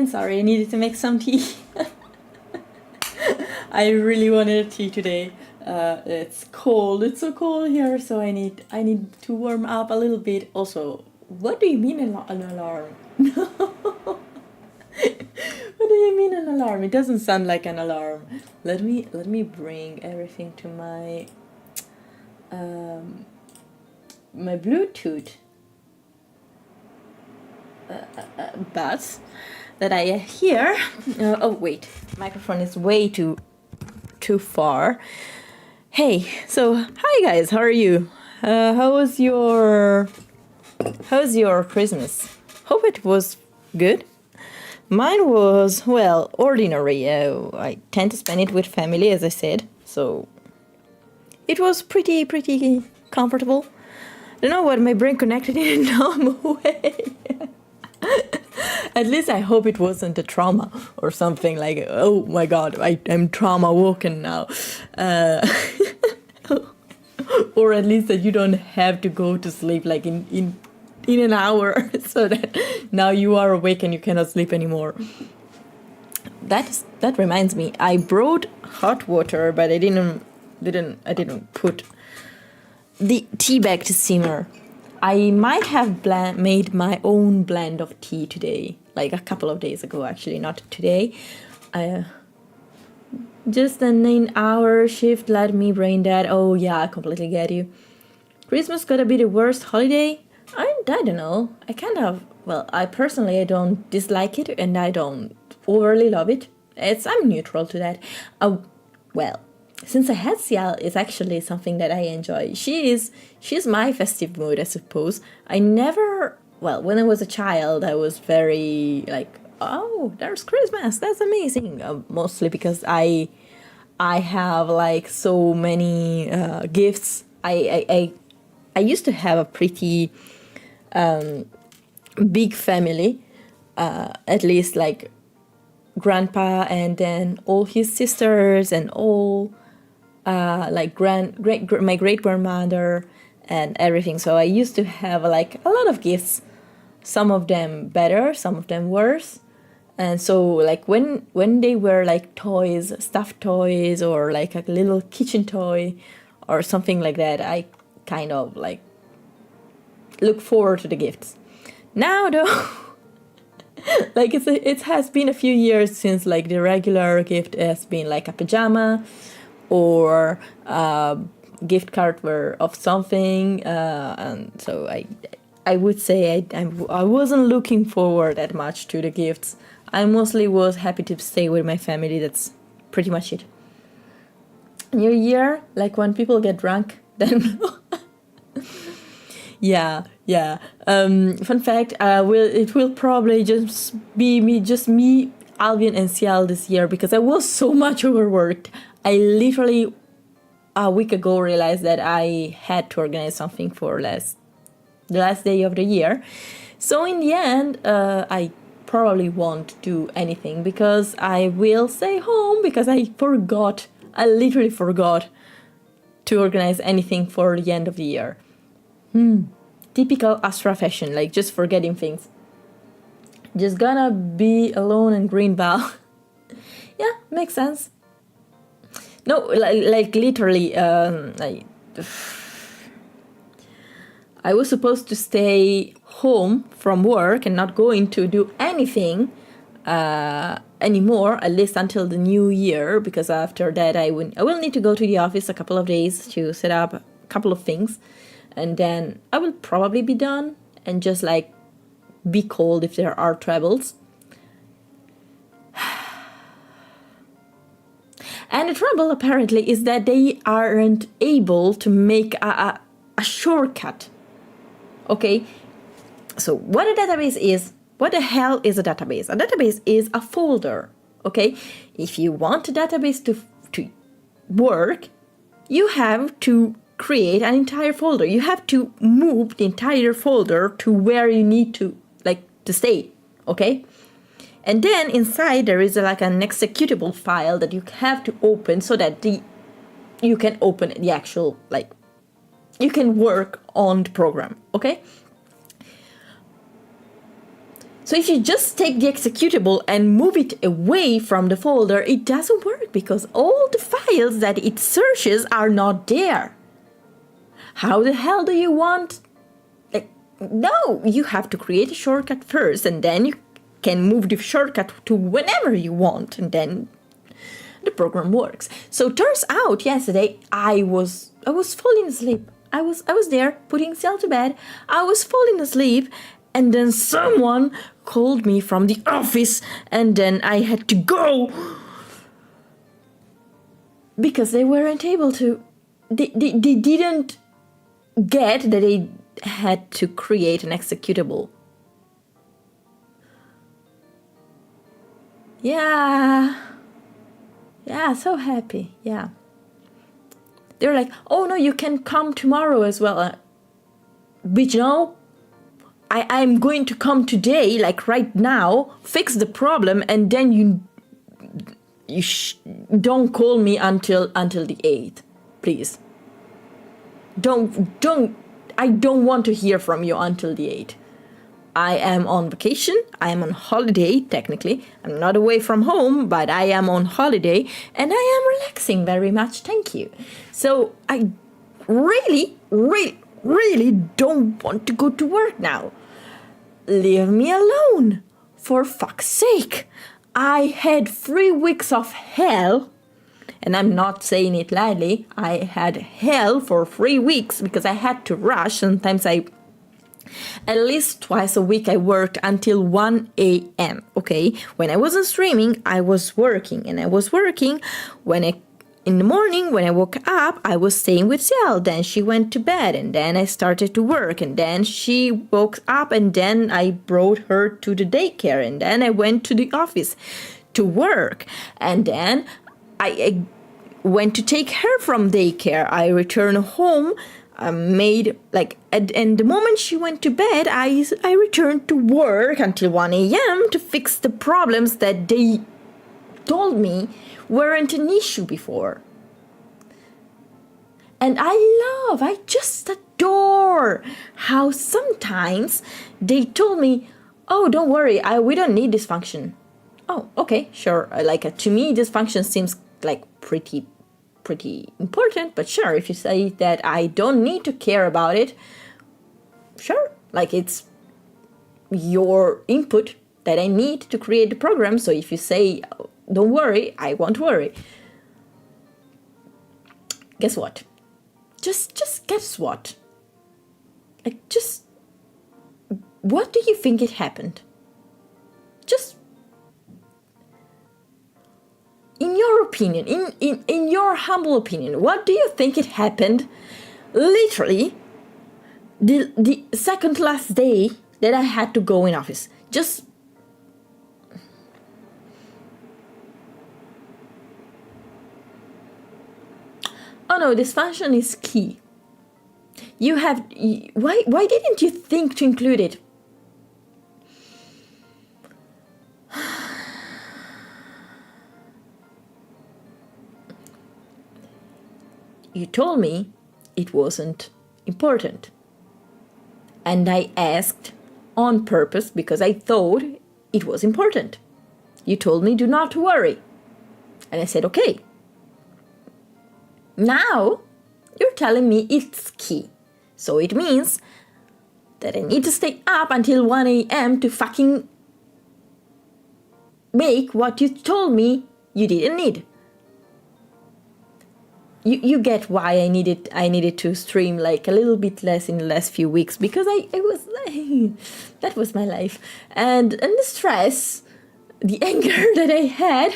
I'm sorry, I needed to make some tea. I really wanted a tea today. It's cold. It's so cold here, so I need to warm up a little bit. Also, what do you mean an alarm? What do you mean an alarm? It doesn't sound like an alarm. Let me bring everything to my my Bluetooth buds that I hear. Oh wait, microphone is way too far. Hey, so hi guys, how are you? How's your Christmas? Hope it was good. Mine was, well, ordinary. I tend to spend it with family, as I said, so it was pretty comfortable. I don't know what my brain connected in a dumb way. At least I hope it wasn't a trauma or something like, oh my god, I'm trauma woken now. Or at least that you don't have to go to sleep like in an hour, so that now you are awake and you cannot sleep anymore. That reminds me, I brought hot water, but I didn't put the tea bag to simmer. I might have made my own blend of tea today, like a couple of days ago, actually, not today. Just an 9-hour shift let me brain dead. Oh yeah, I completely get you. Christmas gotta be the worst holiday. I don't know. I personally I don't dislike it and I don't overly love it. I'm neutral to that. Well, since I had Ciel, it's actually something that I enjoy. She's my festive mood, I suppose. When I was a child, I was very like, oh, there's Christmas, that's amazing. Mostly because I have like so many gifts. I used to have a pretty big family, at least like grandpa and then all his sisters and all like my great grandmother and everything. So I used to have like a lot of gifts, some of them better, some of them worse. And so like when they were like toys, stuffed toys, or like a little kitchen toy or something like that, I kind of like look forward to the gifts. Now though, like it has been a few years since like the regular gift has been like a pajama or a gift card of something, and so I would say I wasn't looking forward that much to the gifts. I mostly was happy to stay with my family. That's pretty much it. New Year, like when people get drunk, then yeah. Fun fact: it will probably just be me, Alvin, and Ciel this year because I was so much overworked. I literally a week ago realized that I had to organize something for the last day of the year. So in the end, I probably won't do anything because I will stay home because I literally forgot to organize anything for the end of the year. Typical Astra fashion, like just forgetting things. Just gonna be alone in Greenbelt. Yeah, makes sense. No, like literally, I was supposed to stay home from work and not going to do anything anymore, at least until the new year, because after that I will need to go to the office a couple of days to set up a couple of things, and then I will probably be done and just like be called if there are troubles. And the trouble apparently is that they aren't able to make a shortcut. Okay, so what a database is, what the hell is a database? A database is a folder, okay? If you want a database to work, you have to create an entire folder. You have to move the entire folder to where you need to stay, okay? And then inside there is like an executable file that you have to open so that you can open the actual, you can work on the program, okay? So if you just take the executable and move it away from the folder, it doesn't work because all the files that it searches are not there. How the hell do you want? No, you have to create a shortcut first and then you can move the shortcut to whenever you want and then the program works. So turns out yesterday I was falling asleep. I was there putting Ciel to bed. I was falling asleep and then someone called me from the office and then I had to go because they weren't able to. They didn't get that they had to create an executable. Yeah, so happy. Yeah. They're like, oh no, you can come tomorrow as well. Bitch, no. I'm going to come today, like right now, fix the problem, and then you don't call me until the 8th, please. I don't want to hear from you until the 8th. I am on vacation. I am on holiday, technically. I'm not away from home, but I am on holiday and I am relaxing very much. Thank you. So I really, really, really don't want to go to work now. Leave me alone. For fuck's sake. I had 3 weeks of hell. And I'm not saying it lightly. I had hell for 3 weeks because I had to rush. Sometimes at least twice a week I worked until 1 a.m. Okay, when I wasn't streaming, I was working, and I was working in the morning when I woke up. I was staying with Ciel. Then she went to bed, and then I started to work, and then she woke up, and then I brought her to the daycare, and then I went to the office to work, and then I went to take her from daycare. I returned home. And the moment she went to bed, I returned to work until 1 a.m. to fix the problems that they told me weren't an issue before. And I just adore how sometimes they told me, oh, don't worry, we don't need this function. Oh, okay, sure. To me, this function seems like pretty important, but sure, if you say that I don't need to care about it, sure, like it's your input that I need to create the program. So if you say, don't worry, I won't worry. Guess what? Just guess what? Like, just, what do you think it happened? Just, in your opinion, in your humble opinion, what do you think it happened? Literally, the second last day that I had to go in office. Just, oh no, dysfunction is key. You have, why didn't you think to include it? You told me it wasn't important. And I asked on purpose because I thought it was important. You told me do not worry. And I said, okay. Now you're telling me it's key. So it means that I need to stay up until 1 a.m. to fucking make what you told me you didn't need. You get why I needed to stream like a little bit less in the last few weeks, because I was that was my life, and the stress, the anger that I had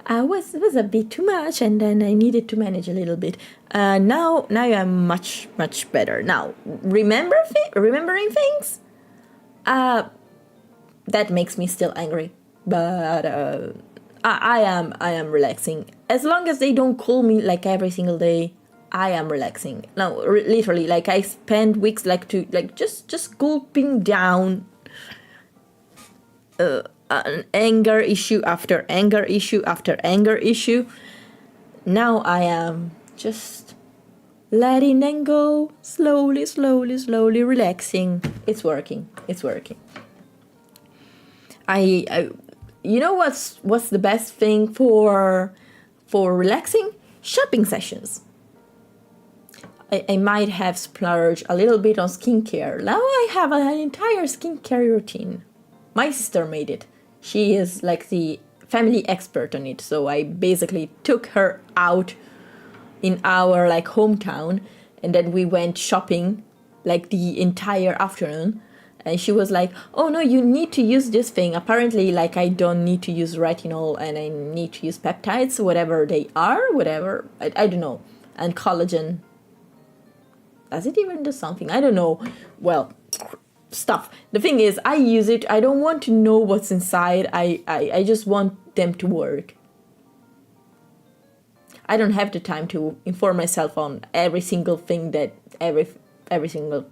was a bit too much, and then I needed to manage a little bit. Now I'm much better. Now remembering things, that makes me still angry, but I am relaxing. As long as they don't call me like every single day, I am relaxing. Now, literally, like I spend weeks just gulping down an anger issue after anger issue after anger issue. Now I am just letting them go, slowly relaxing. It's working. I you know what's the best thing for relaxing? Shopping sessions. I might have splurged a little bit on skincare. Now I have an entire skincare routine. My sister made it. She is like the family expert on it. So I basically took her out in our like hometown, and then we went shopping like the entire afternoon. And she was like, oh no, you need to use this thing. Apparently, like, I don't need to use retinol and I need to use peptides, whatever they are, whatever. I don't know. And collagen. Does it even do something? I don't know. Well, stuff. The thing is, I use it. I don't want to know what's inside. I just want them to work. I don't have the time to inform myself on every single thing that every single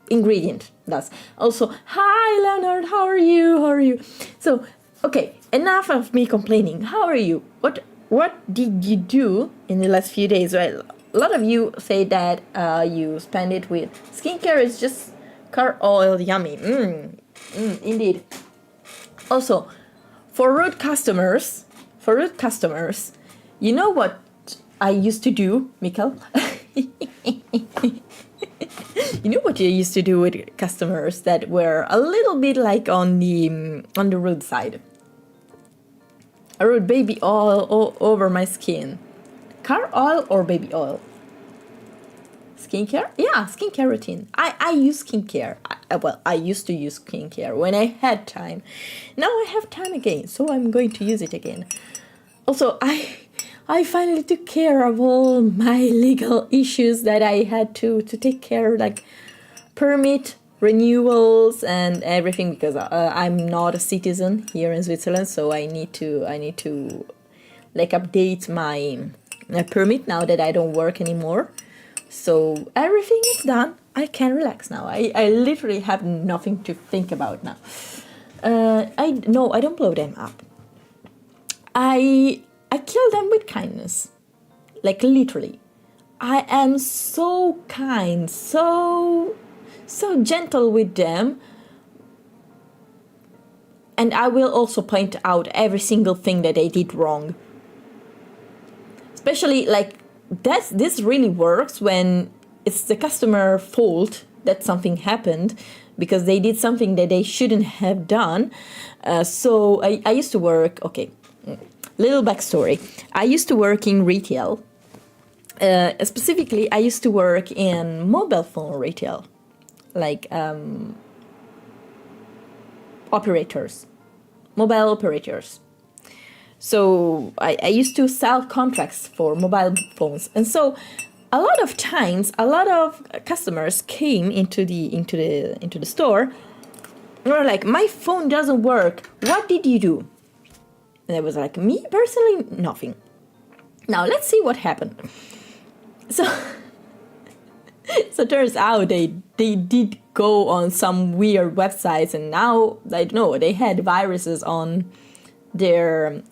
ingredient does. Also, hi Leonard, how are you? So, okay, enough of me complaining. How are you? What did you do in the last few days? Well, a lot of you say that you spend it with skincare. It's just car oil, yummy. Indeed. Also, for rude customers, you know what I used to do, Mikkel? You know what you used to do with customers that were a little bit like on the rude side? I wrote baby oil all over my skin. Car oil or baby oil? Skincare? Yeah, skincare routine. I use skincare. I used to use skincare when I had time. Now I have time again, so I'm going to use it again. Also, I finally took care of all my legal issues that I had to take care of, like permit renewals and everything, because I'm not a citizen here in Switzerland, so I need to like update my permit now that I don't work anymore. So everything is done. I can relax now. I literally have nothing to think about now. I don't blow them up. I kill them with kindness. Like literally. I am so kind, so gentle with them. And I will also point out every single thing that they did wrong. Especially like this really works when it's the customer fault that something happened because they did something that they shouldn't have done. So I used to work, little backstory. I used to work in retail. Specifically, I used to work in mobile phone retail, like mobile operators. So I used to sell contracts for mobile phones, and so a lot of times, a lot of customers came into the store. And were like, "My phone doesn't work. What did you do?" And I was like, "Me personally, nothing." Now let's see what happened. So, so turns out they did go on some weird websites, and now I don't know, they had viruses on their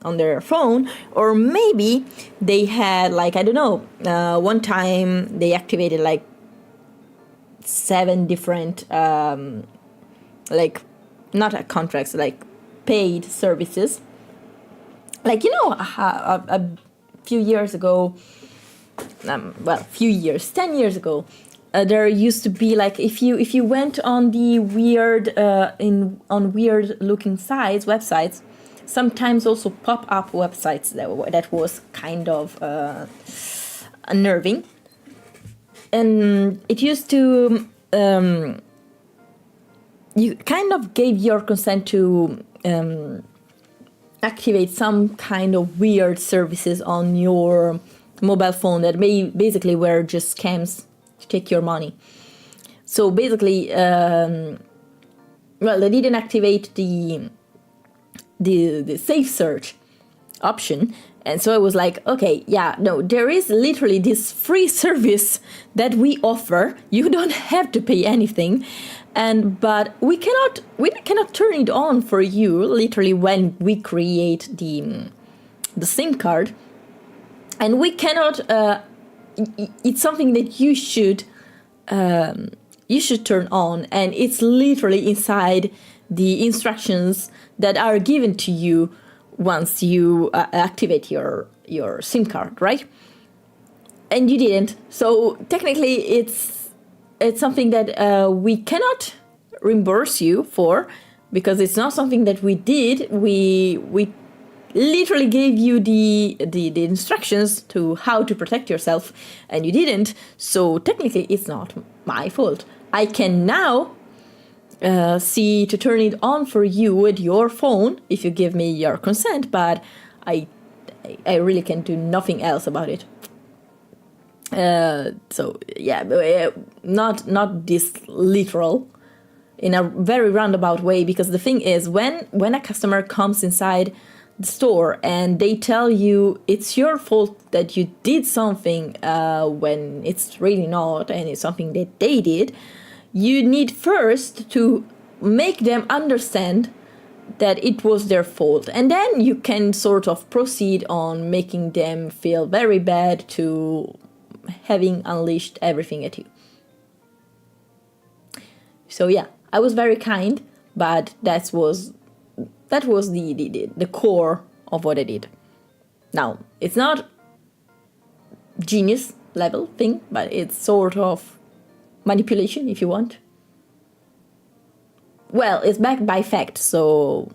phone, or maybe they had, like, I don't know, one time they activated like 7 different like, not contracts, like paid services. Like, you know, a few years ago, 10 years ago, there used to be, like, if you went on the weird on weird looking websites, sometimes also pop-up websites that was kind of unnerving. And it used to you kind of gave your consent to activate some kind of weird services on your mobile phone that basically were just scams to take your money. So basically, they didn't activate the safe search option, and so I was like, okay, yeah, no, there is literally this free service that we offer. You don't have to pay anything, but we cannot turn it on for you literally when we create the SIM card, and we cannot. It's something that you should turn on, and it's literally inside the instructions that are given to you once you activate your SIM card, right? And you didn't. So technically, it's something that we cannot reimburse you for, because it's not something that we did. We literally gave you the instructions to how to protect yourself, and you didn't. So technically, it's not my fault. I can now see to turn it on for you with your phone if you give me your consent, but I really can do nothing else about it. So yeah, not this literal, in a very roundabout way, because the thing is, when a customer comes inside the store and they tell you it's your fault that you did something when it's really not, and it's something that they did, you need first to make them understand that it was their fault, and then you can sort of proceed on making them feel very bad to having unleashed everything at you. So yeah, I was very kind, but that was the core of what I did. Now, it's not genius level thing, but it's sort of manipulation, if you want. Well, it's backed by fact, so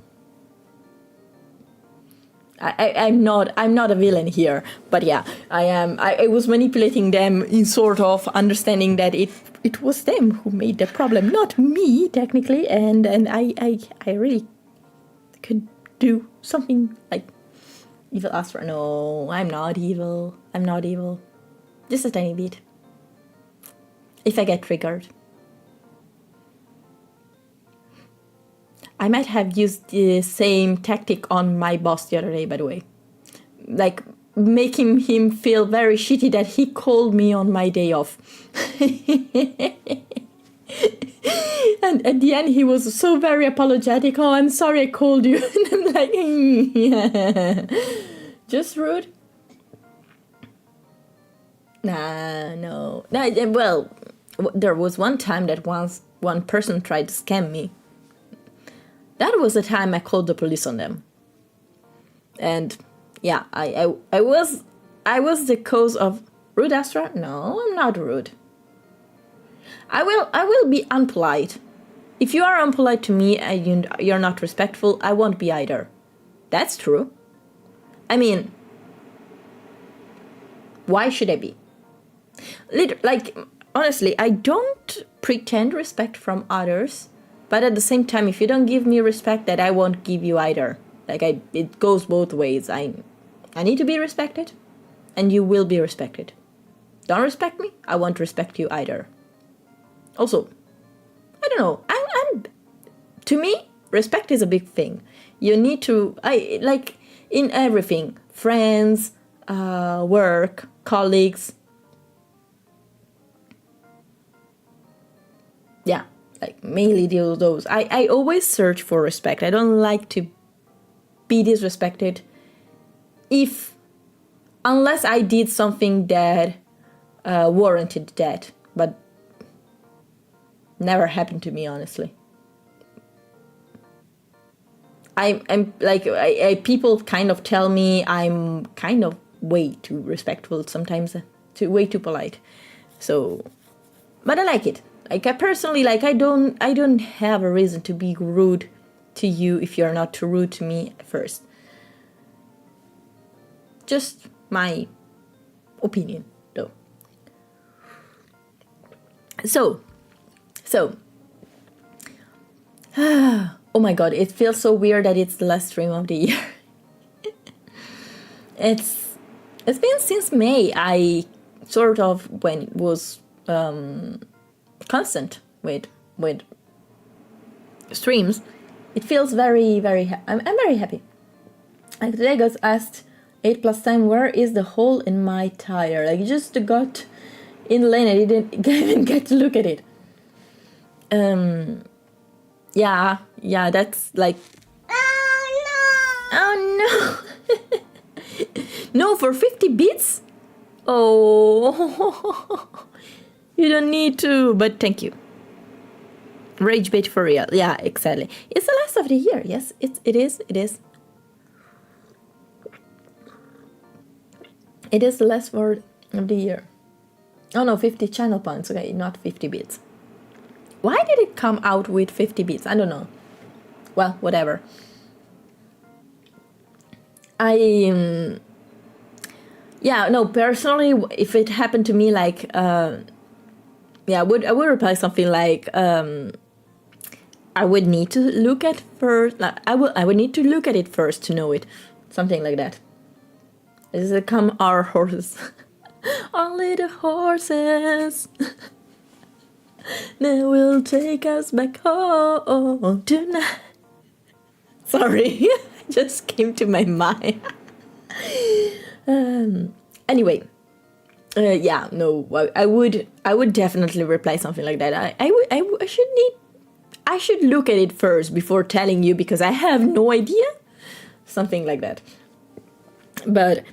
I'm not a villain here, but yeah, I was manipulating them in sort of understanding that it was them who made the problem, not me technically, and I really could do something like evil Astra. No, I'm not evil. Just a tiny bit. If I get triggered. I might have used the same tactic on my boss the other day, by the way. Like, making him feel very shitty that he called me on my day off. And at the end, he was so very apologetic. "Oh, I'm sorry I called you." And I'm like, yeah. Just rude. No. Well, there was one time that one person tried to scam me. That was the time I called the police on them. And yeah, I was the cause of rude Astra? No, I'm not rude. I will be unpolite. If you are unpolite to me and you're not respectful, I won't be either. That's true. I mean, why should I be? Like, honestly, I don't pretend respect from others, but at the same time, if you don't give me respect, that I won't give you either. Like, it goes both ways. I need to be respected, and you will be respected. Don't respect me, I won't respect you either. Also, I don't know, to me, respect is a big thing. You need to, like, in everything, friends, work, colleagues. Yeah, like, mainly those. I always search for respect. I don't like to be disrespected unless I did something that warranted that, but never happened to me, honestly. I'm like, people kind of tell me I'm kind of way too respectful sometimes, way too polite. So, but I like it. Like, I personally, like, I don't have a reason to be rude to you if you're not too rude to me first. Just my opinion, though. So, oh my god, it feels so weird that it's the last stream of the year. It's been since May. I sort of, when it was constant with streams, it feels very, very I'm very happy. Like, today I got asked 8+10, where is the hole in my tire? Like, just got in the lane, I didn't even get to look at it. Yeah, that's like, oh no. No, for 50 bits? Oh, you don't need to, but thank you. Rage bait for real. Yeah, exactly. It's the last of the year. Yes, it is. It is the last word of the year. Oh no, 50 channel points. Okay, not 50 bits. Why did it come out with 50 bits? I don't know. Well, whatever. Yeah, no, personally, if it happened to me, like, I would reply something like, I would need to look at first. Like, I would need to look at it first to know it, something like that. Does it come our horses? Our little horses. They will take us back home tonight. Sorry, just came to my mind. Anyway, yeah, no, I would definitely reply something like that. I should look at it first before telling you, because I have no idea. Something like that. But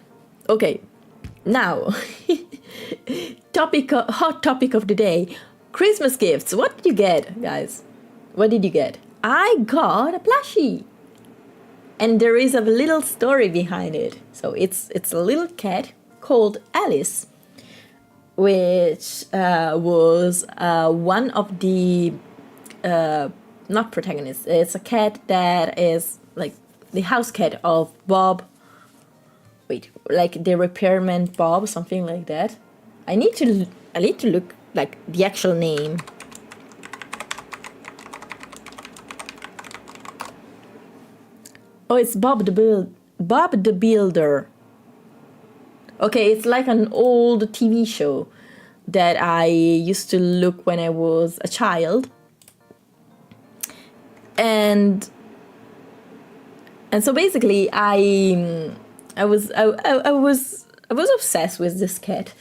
okay, now hot topic of the day. Christmas gifts. What did you get, guys? What did you get? I got a plushie. And there is a little story behind it. So it's a little cat called Alice, which was one of the not protagonists. It's a cat that is like the house cat of Bob. Wait, like the repairman Bob, something like that. I need to look like the actual name. Oh, it's Bob the Builder. Okay, it's like an old TV show that I used to look when I was a child. And so basically I was obsessed with this cat.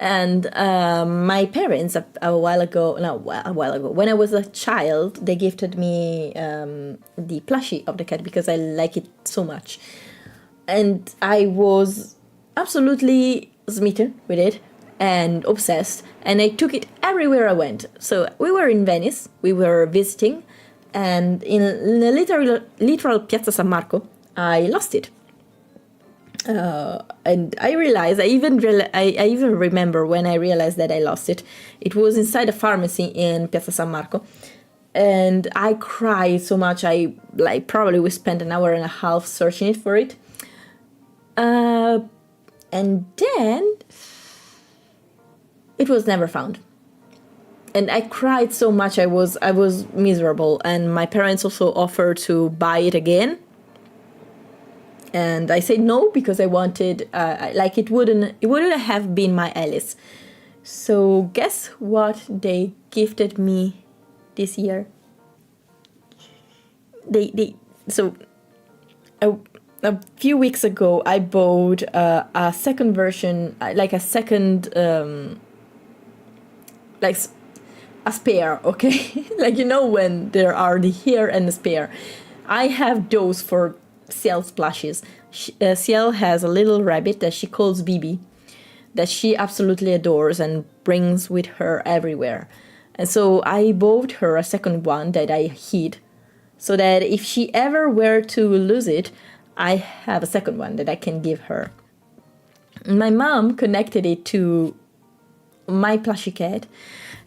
And my parents a while ago, when I was a child, they gifted me the plushie of the cat because I like it so much. And I was absolutely smitten with it and obsessed. And I took it everywhere I went. So we were in Venice, we were visiting, and in a literal Piazza San Marco, I lost it. And I realized, I even remember when I realized that I lost it. It was inside a pharmacy in Piazza San Marco. And I cried so much. Probably we spent an hour and a half searching it for it. And then it was never found. And I cried so much. I was miserable. And my parents also offered to buy it again. And I said no because I wanted, it wouldn't have been my Alice. So guess what they gifted me this year? So a few weeks ago I bought a second version, a spare, okay? When there are the here and the spare. I have those for Ciel's plushies. Ciel has a little rabbit that she calls Bibi, that she absolutely adores and brings with her everywhere. And so I bought her a second one that I hid, so that if she ever were to lose it, I have a second one that I can give her. My mom connected it to my plushie cat,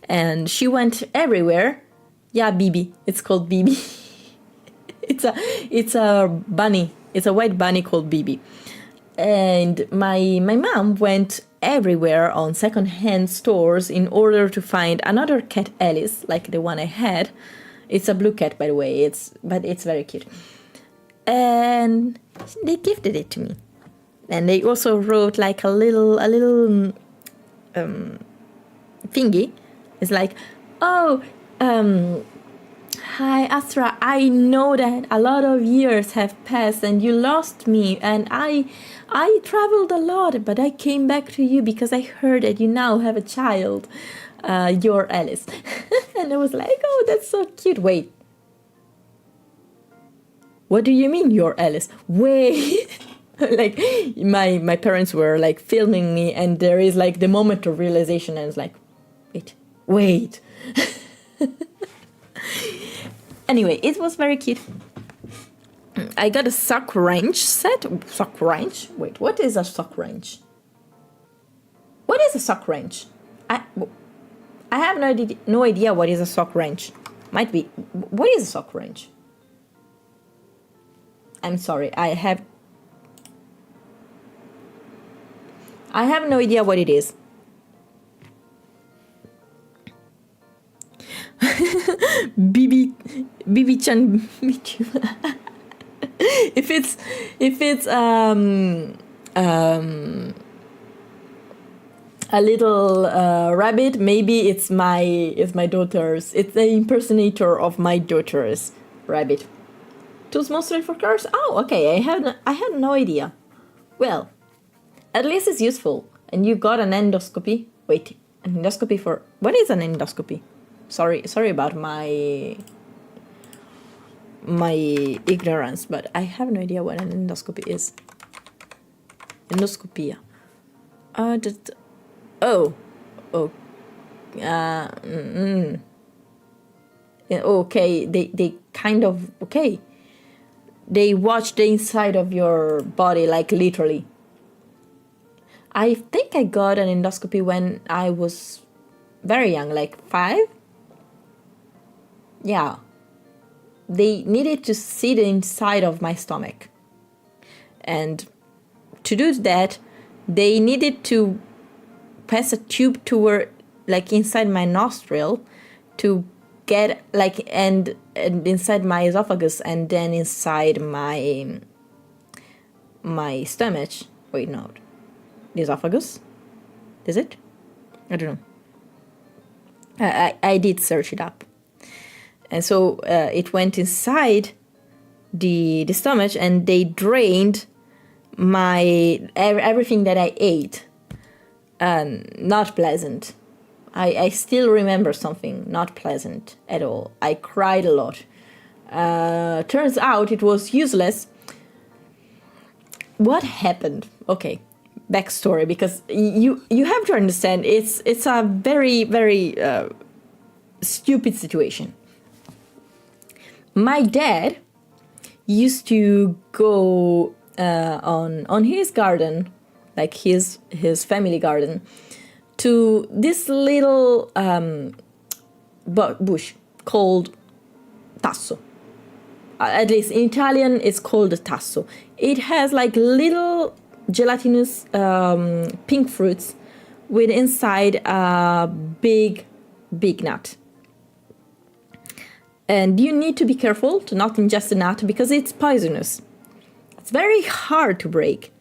and she went everywhere. Yeah, Bibi. It's called Bibi. It's a bunny. It's a white bunny called Bibi. And my mom went everywhere on second-hand stores in order to find another cat Alice, like the one I had. It's a blue cat, by the way. But it's very cute. And they gifted it to me. And they also wrote like a little thingy. It's like, hi Astra, I know that a lot of years have passed and you lost me, and I traveled a lot, but I came back to you because I heard that you now have a child, your Alice. And I was like, oh, that's so cute. Wait, what do you mean your Alice? Wait. Like my parents were like filming me, and there is like the moment of realization, and it's like, wait. Anyway, it was very cute. I got a sock wrench set. Sock wrench? Wait, what is a sock wrench? What is a sock wrench? I have no idea what is a sock wrench. Might be. What is a sock wrench? I'm sorry. I have no idea what it is. BB-chan Vtuber. if it's a little rabbit, maybe it's my daughter's. It's the impersonator of my daughter's rabbit. Tools mostly for cars. Oh, okay. I had no idea. Well, at least it's useful. And you got an endoscopy. Wait, an endoscopy for what is an endoscopy? Sorry about my ignorance, but I have no idea what an endoscopy is. Endoscopia. Okay, they kind of, okay. They watch the inside of your body, like literally. I think I got an endoscopy when I was very young, like 5. Yeah. They needed to see the inside of my stomach. And to do that, they needed to pass a tube toward, like, inside my nostril to get, like, and inside my esophagus, and then inside my stomach. Wait, no. The esophagus? Is it? I don't know. I did search it up. And so it went inside the stomach, and they drained everything that I ate. Not pleasant. I still remember something not pleasant at all. I cried a lot. Turns out it was useless. What happened? Okay, backstory, because you have to understand it's a very, very stupid situation. My dad used to go on his garden, like his family garden, to this little bush called tasso. At least in Italian, it's called tasso. It has like little gelatinous pink fruits with inside a big nut. And you need to be careful to not ingest the nut because it's poisonous. It's very hard to break.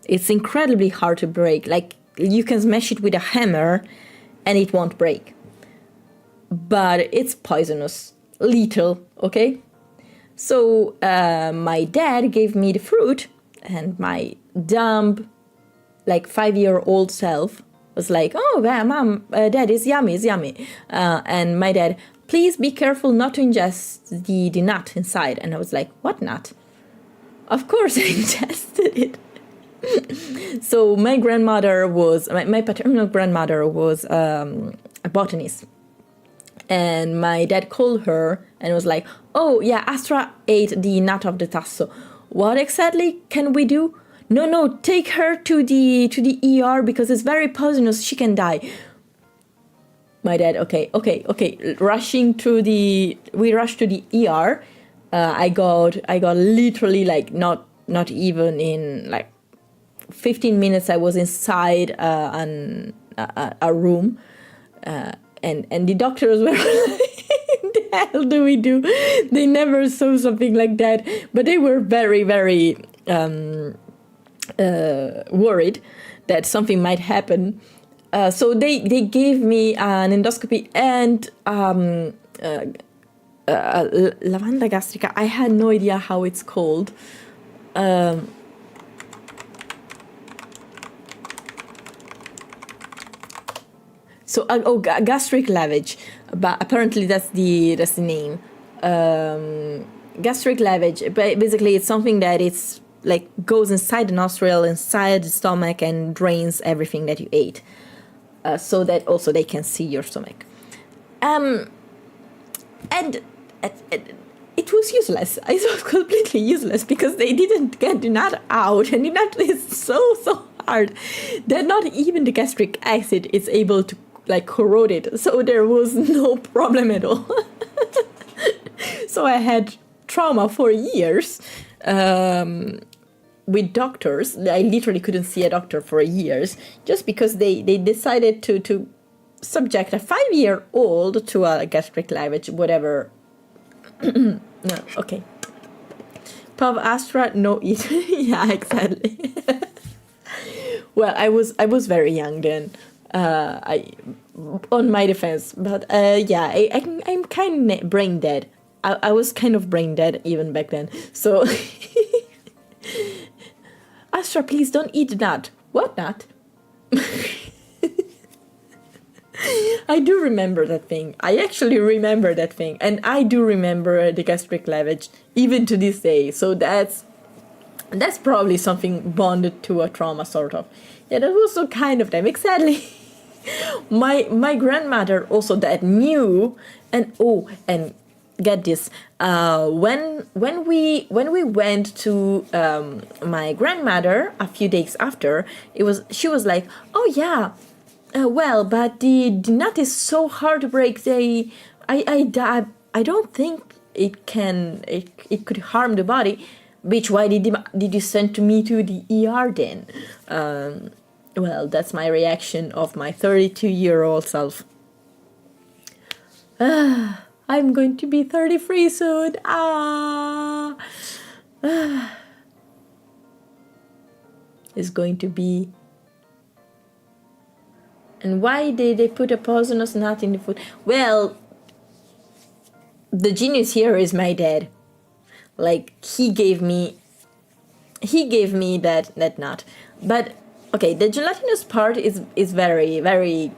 It's incredibly hard to break. Like, you can smash it with a hammer and it won't break. But it's poisonous. Lethal, okay? So my dad gave me the fruit, and my dumb, like 5-year-old self was like, oh, Mom, Dad, it's yummy. And my dad, please be careful not to ingest the nut inside. And I was like, what nut? Of course I ingested it. So my grandmother was, my paternal grandmother was a botanist. And my dad called her and was like, oh yeah, Astra ate the nut of the tasso. What exactly can we do? No, take her to the ER because it's very poisonous. She can die. My dad, okay. We rushed to the ER. I got literally like not even in like 15 minutes. I was inside a room, and the doctors were like, the hell do we do? They never saw something like that, but they were very, very worried that something might happen. So they gave me an endoscopy and lavanda gastrica. I had no idea how it's called. Gastric lavage, but apparently that's the name. Gastric lavage, but basically it's something that it's like goes inside the nostril, inside the stomach, and drains everything that you ate, so that also they can see your stomach. And it was useless. It was completely useless because they didn't get the nut out, and the nut is so hard that not even the gastric acid is able to like corrode it. So there was no problem at all. So I had trauma for years with doctors. I literally couldn't see a doctor for years just because they decided to subject a 5-year-old to a gastric lavage, whatever. No, okay. Pav Astra, no eat. Yeah, exactly. Well, I was very young then. On my defense, but I'm kind of brain dead. I was kind of brain dead even back then. So, Astra, please don't eat the nut. What nut? I do remember that thing. I actually remember that thing, and I do remember the gastric lavage even to this day. So that's probably something bonded to a trauma, sort of. Yeah, that was so kind of them. Exactly. My grandmother also that knew, and get this, when we went to my grandmother a few days after, she was like, oh yeah, well, but the nut is so hard to break. I don't think it could harm the body. Bitch, why did you send me to the ER then? Well, that's my reaction of my 32-year-old self. I'm going to be 33 soon. It's going to be. And why did they put a poisonous nut in the food? Well, the genius here is my dad. Like, he gave me that nut. But okay, the gelatinous part is very, very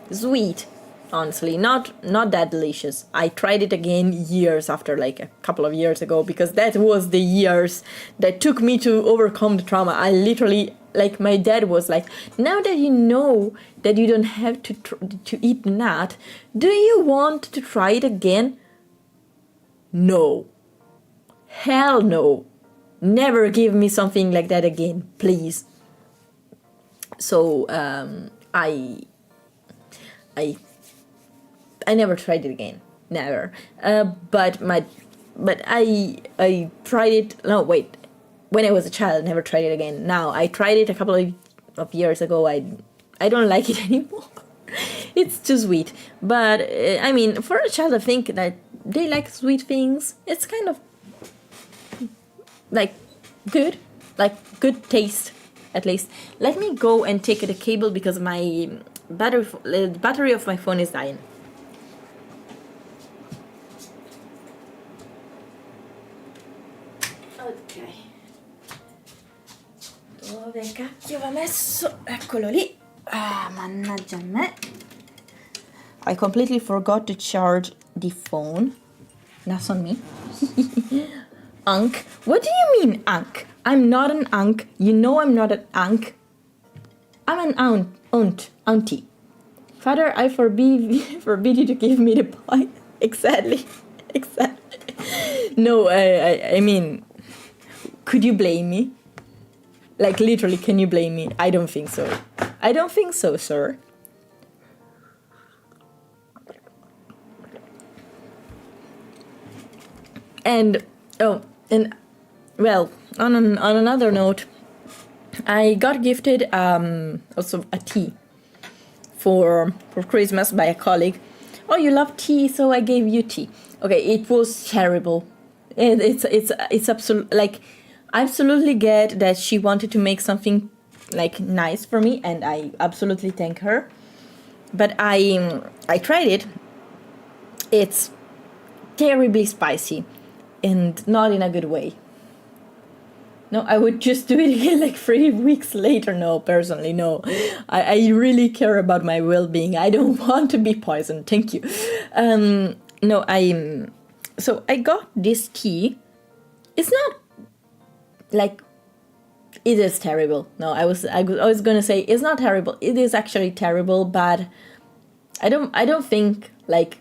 sweet, honestly. Not that delicious. I tried it again years after, like a couple of years ago, because that was the years that took me to overcome the trauma. I literally, like, my dad was like, now that you know that you don't have to eat nut, do you want to try it again? No. Hell no. never give me something like that again, please. So I never tried it again, never. But I tried it. No, wait. When I was a child, I never tried it again. Now I tried it a couple of years ago. I don't like it anymore. It's too sweet. But I mean, for a child, I think that they like sweet things. It's kind of like good taste, at least. Let me go and take the cable because my battery of my phone is dying. Ok, dove cacchio va messo? Eccolo lì. Ah, mannaggia a me. I completely forgot to charge the phone. That's on me. Unk. What do you mean, unk? I'm not an unk. You know I'm not an unk. I'm an auntie. Father, I forbid you to give me the pie. Exactly. No, I mean, could you blame me? Like, literally, can you blame me? I don't think so. I don't think so, sir. And, well, on another note, I got gifted also a tea for Christmas by a colleague. Oh, you love tea, so I gave you tea. Okay, it was terrible. It's absolutely, like, I absolutely get that she wanted to make something like nice for me, and I absolutely thank her. But I tried it. It's terribly spicy, and not in a good way. No, I would just do it again like 3 weeks later. No, personally, no. I really care about my well-being. I don't want to be poisoned. Thank you. No, so I got this tea. It's not like it is terrible. No, I was gonna say it's not terrible. It is actually terrible, but I don't think like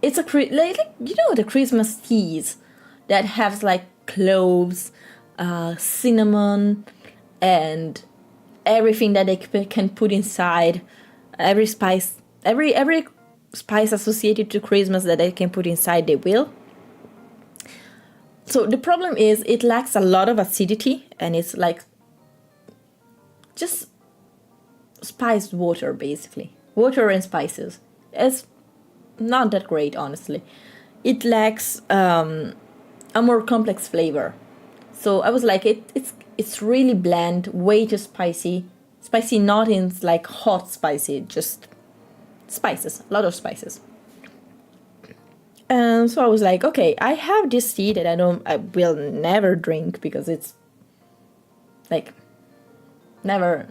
it's like you know the Christmas teas that have like cloves, cinnamon, and everything that they can put inside, every spice associated to Christmas that they can put inside, they will. So the problem is it lacks a lot of acidity, and it's like just spiced water, basically. Water and spices. It's not that great, honestly. It lacks a more complex flavor. So I was like, it's really bland, way too spicy. Spicy not in like hot spicy, just spices, a lot of spices. So I was like, okay, I have this tea that I will never drink because it's like never,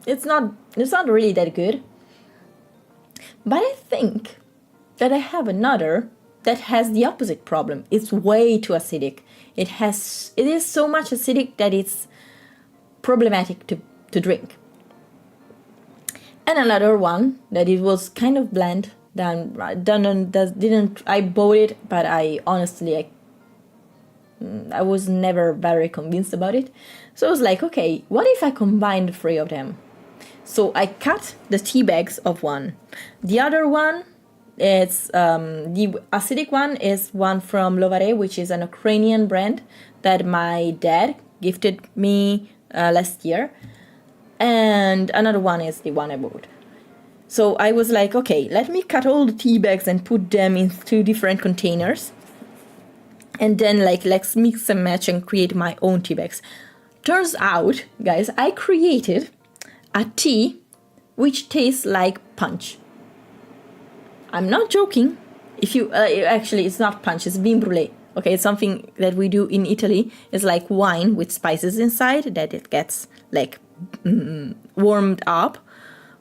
it's not really that good. But I think that I have another that has the opposite problem. It's way too acidic. It is so much acidic that it's problematic to drink. And another one that it was kind of bland. I bought it, but I was never very convinced about it. So I was like, okay, what if I combine the 3 of them? So I cut the tea bags of one. The other one, it's the acidic one is one from Salvere, which is an Ukrainian brand that my dad gifted me last year. And another one is the one I bought. So I was like, okay, let me cut all the tea bags and put them in 2 different containers. And then let's mix and match and create my own tea bags. Turns out, guys, I created a tea which tastes like punch. I'm not joking. If you actually, it's not punch, it's vin brûlé. Okay, it's something that we do in Italy. It's like wine with spices inside that it gets like warmed up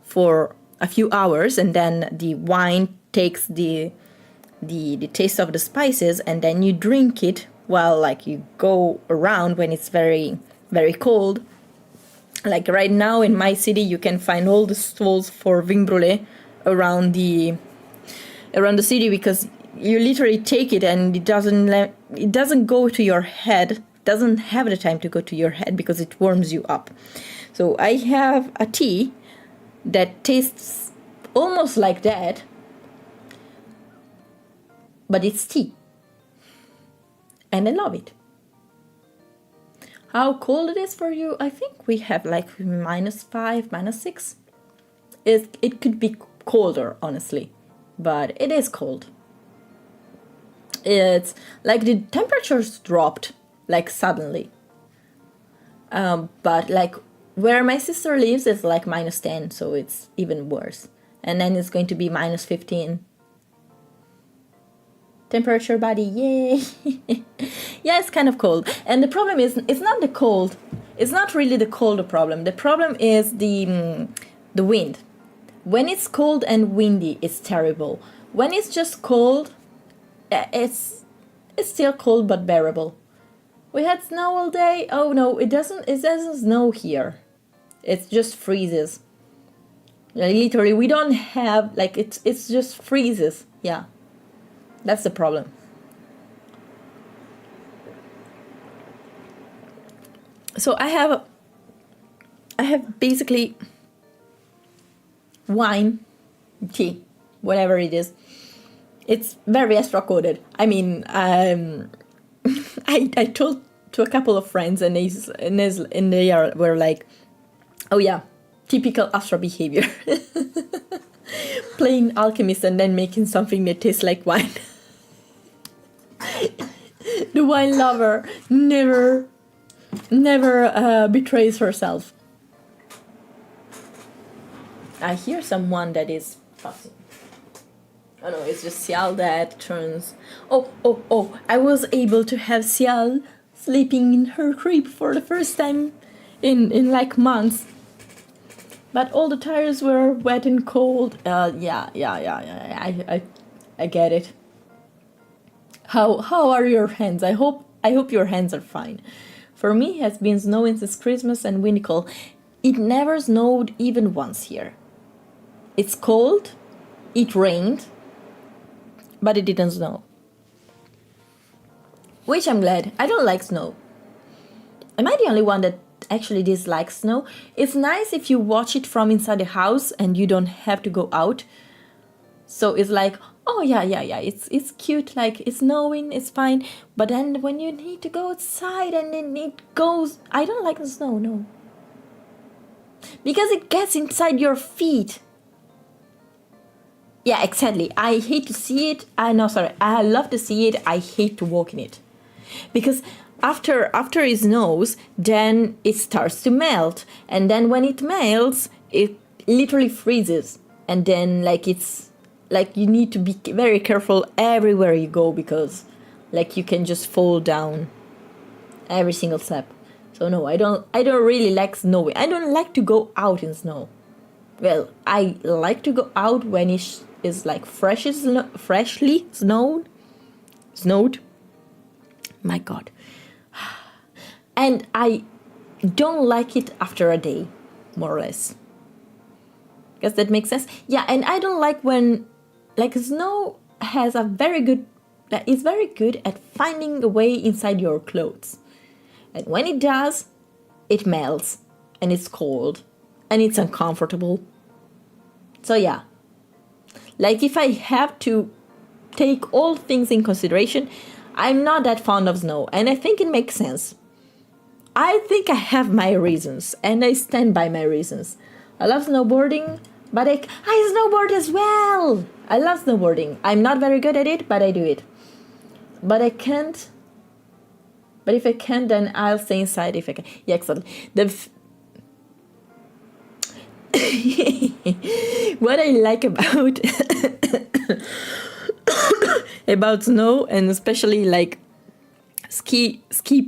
for a few hours, and then the wine takes the taste of the spices, and then you drink it while like you go around when it's very, very cold. Like right now in my city, you can find all the stalls for vin brûlé around the city, because you literally take it and it doesn't go to your head doesn't have the time to go to your head because it warms you up. So I have a tea that tastes almost like that, but it's tea. And I love it. How cold it is for you? I think we have like -5, -6. It could be colder, honestly, but it is cold. It's like the temperatures dropped like suddenly. But like where my sister lives is like -10, so it's even worse. And then it's going to be -15. Temperature, buddy, yay! Yeah, it's kind of cold. And the problem is, it's not the cold. It's not really the cold the problem. The problem is the wind. When it's cold and windy, it's terrible. When it's just cold, it's still cold but bearable. We had snow all day. Oh no, it doesn't snow here. It just freezes. Literally, we don't have like it's just freezes. Yeah. That's the problem. So I have basically wine, tea, whatever it is. It's very Astra coded. I mean, I told to a couple of friends and they were like, oh yeah, typical Astra behavior. Playing alchemist and then making something that tastes like wine. The wine lover never betrays herself. I hear someone that is fussing. Oh no, it's just Cial that turns. Oh! I was able to have Cial sleeping in her crib for the first time in like months. But all the tires were wet and cold. Yeah. I get it. How are your hands? I hope your hands are fine. For me, it has been snowing since Christmas and windy cold. It never snowed even once here. It's cold. It rained, but it didn't snow. Which I'm glad. I don't like snow. Am I the only one that actually dislikes snow? It's nice if you watch it from inside the house and you don't have to go out. So it's like, oh yeah, it's cute, like it's snowing, it's fine. But then when you need to go outside and then it goes, I don't like the snow, no. Because it gets inside your feet. Yeah, exactly. I hate to see it. I love to see it. I hate to walk in it. Because after it snows, then it starts to melt. And then when it melts, it literally freezes. And then it's like you need to be very careful everywhere you go because like you can just fall down every single step. So no, I don't really like snowing. I don't like to go out in snow. Well, I like to go out when it is like freshly snowed. My God. And I don't like it after a day, more or less. Guess that makes sense. Yeah, and I don't like when like snow has is very good at finding a way inside your clothes. And when it does, it melts and it's cold and it's uncomfortable. So yeah, like if I have to take all things in consideration, I'm not that fond of snow, and I think it makes sense. I think I have my reasons, and I stand by my reasons. I love snowboarding, but I snowboard as well. I love snowboarding. I'm not very good at it, but I do it. But I can't. But if I can, then I'll stay inside if I can. Yeah, exactly. What I like about about snow, and especially like ski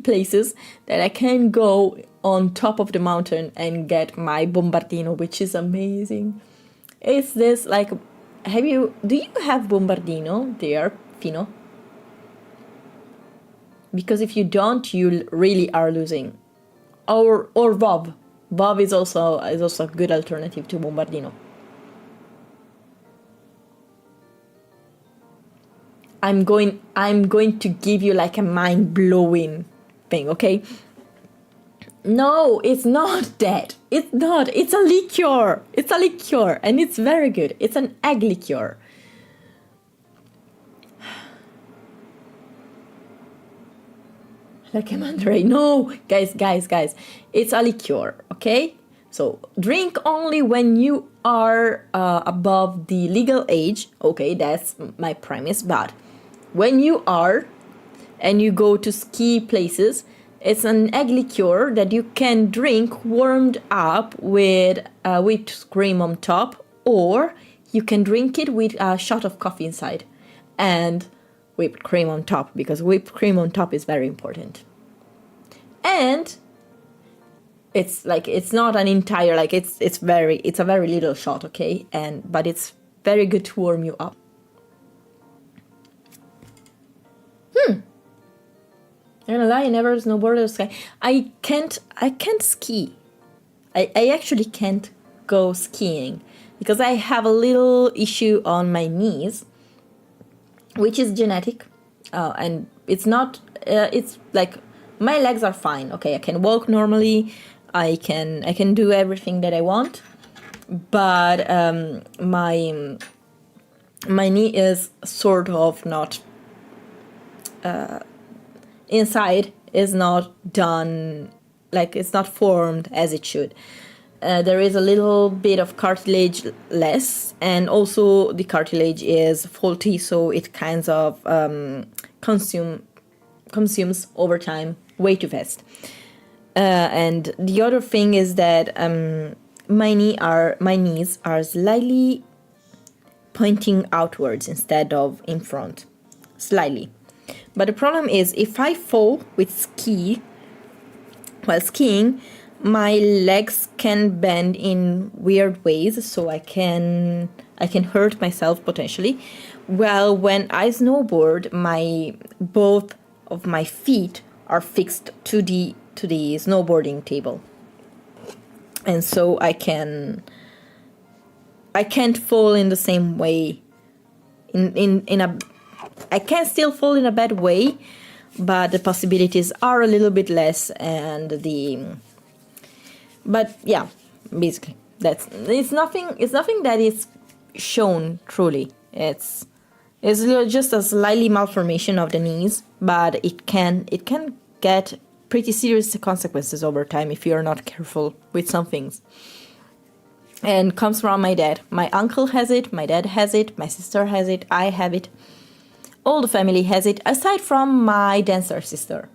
places, that I can go on top of the mountain and get my bombardino, which is amazing. It's this like, do you have bombardino there, Fino? Because if you don't, you really are losing. Or Bob. Bob is also a good alternative to bombardino. I'm going to give you like a mind-blowing thing, okay? No, it's not that. It's not. It's a liqueur. It's a liqueur, and it's very good. It's an egg liqueur. Like a mandarin. No, guys. It's a liqueur, okay? So drink only when you are above the legal age. Okay, that's my premise. But when you are, and you go to ski places, it's an egg liqueur that you can drink warmed up with whipped cream on top, or you can drink it with a shot of coffee inside and whipped cream on top, because whipped cream on top is very important. And it's like, it's not an entire, like it's a very little shot, okay? But it's very good to warm you up. I'm gonna lie, I never snowboarded or ski. I can't ski. I actually can't go skiing because I have a little issue on my knees, which is genetic, and it's not. It's like my legs are fine. Okay, I can walk normally. I can do everything that I want, but my knee is sort of not. Inside is not done, like it's not formed as it should. There is a little bit of cartilage less, and also the cartilage is faulty, so it kind of consumes over time way too fast. And the other thing is that my knees are slightly pointing outwards instead of in front, slightly. But the problem is, if I fall while skiing, my legs can bend in weird ways, so I can hurt myself potentially. Well, when I snowboard, both of my feet are fixed to the snowboarding table, and so I can't fall in the same way. I can still fall in a bad way, but the possibilities are a little bit less, but yeah, basically it's nothing that is shown truly. It's just a slightly malformation of the knees, but it can get pretty serious consequences over time if you're not careful with some things. And comes from my dad. My uncle has it, my dad has it, my sister has it, I have it. All the family has it, aside from my dancer sister.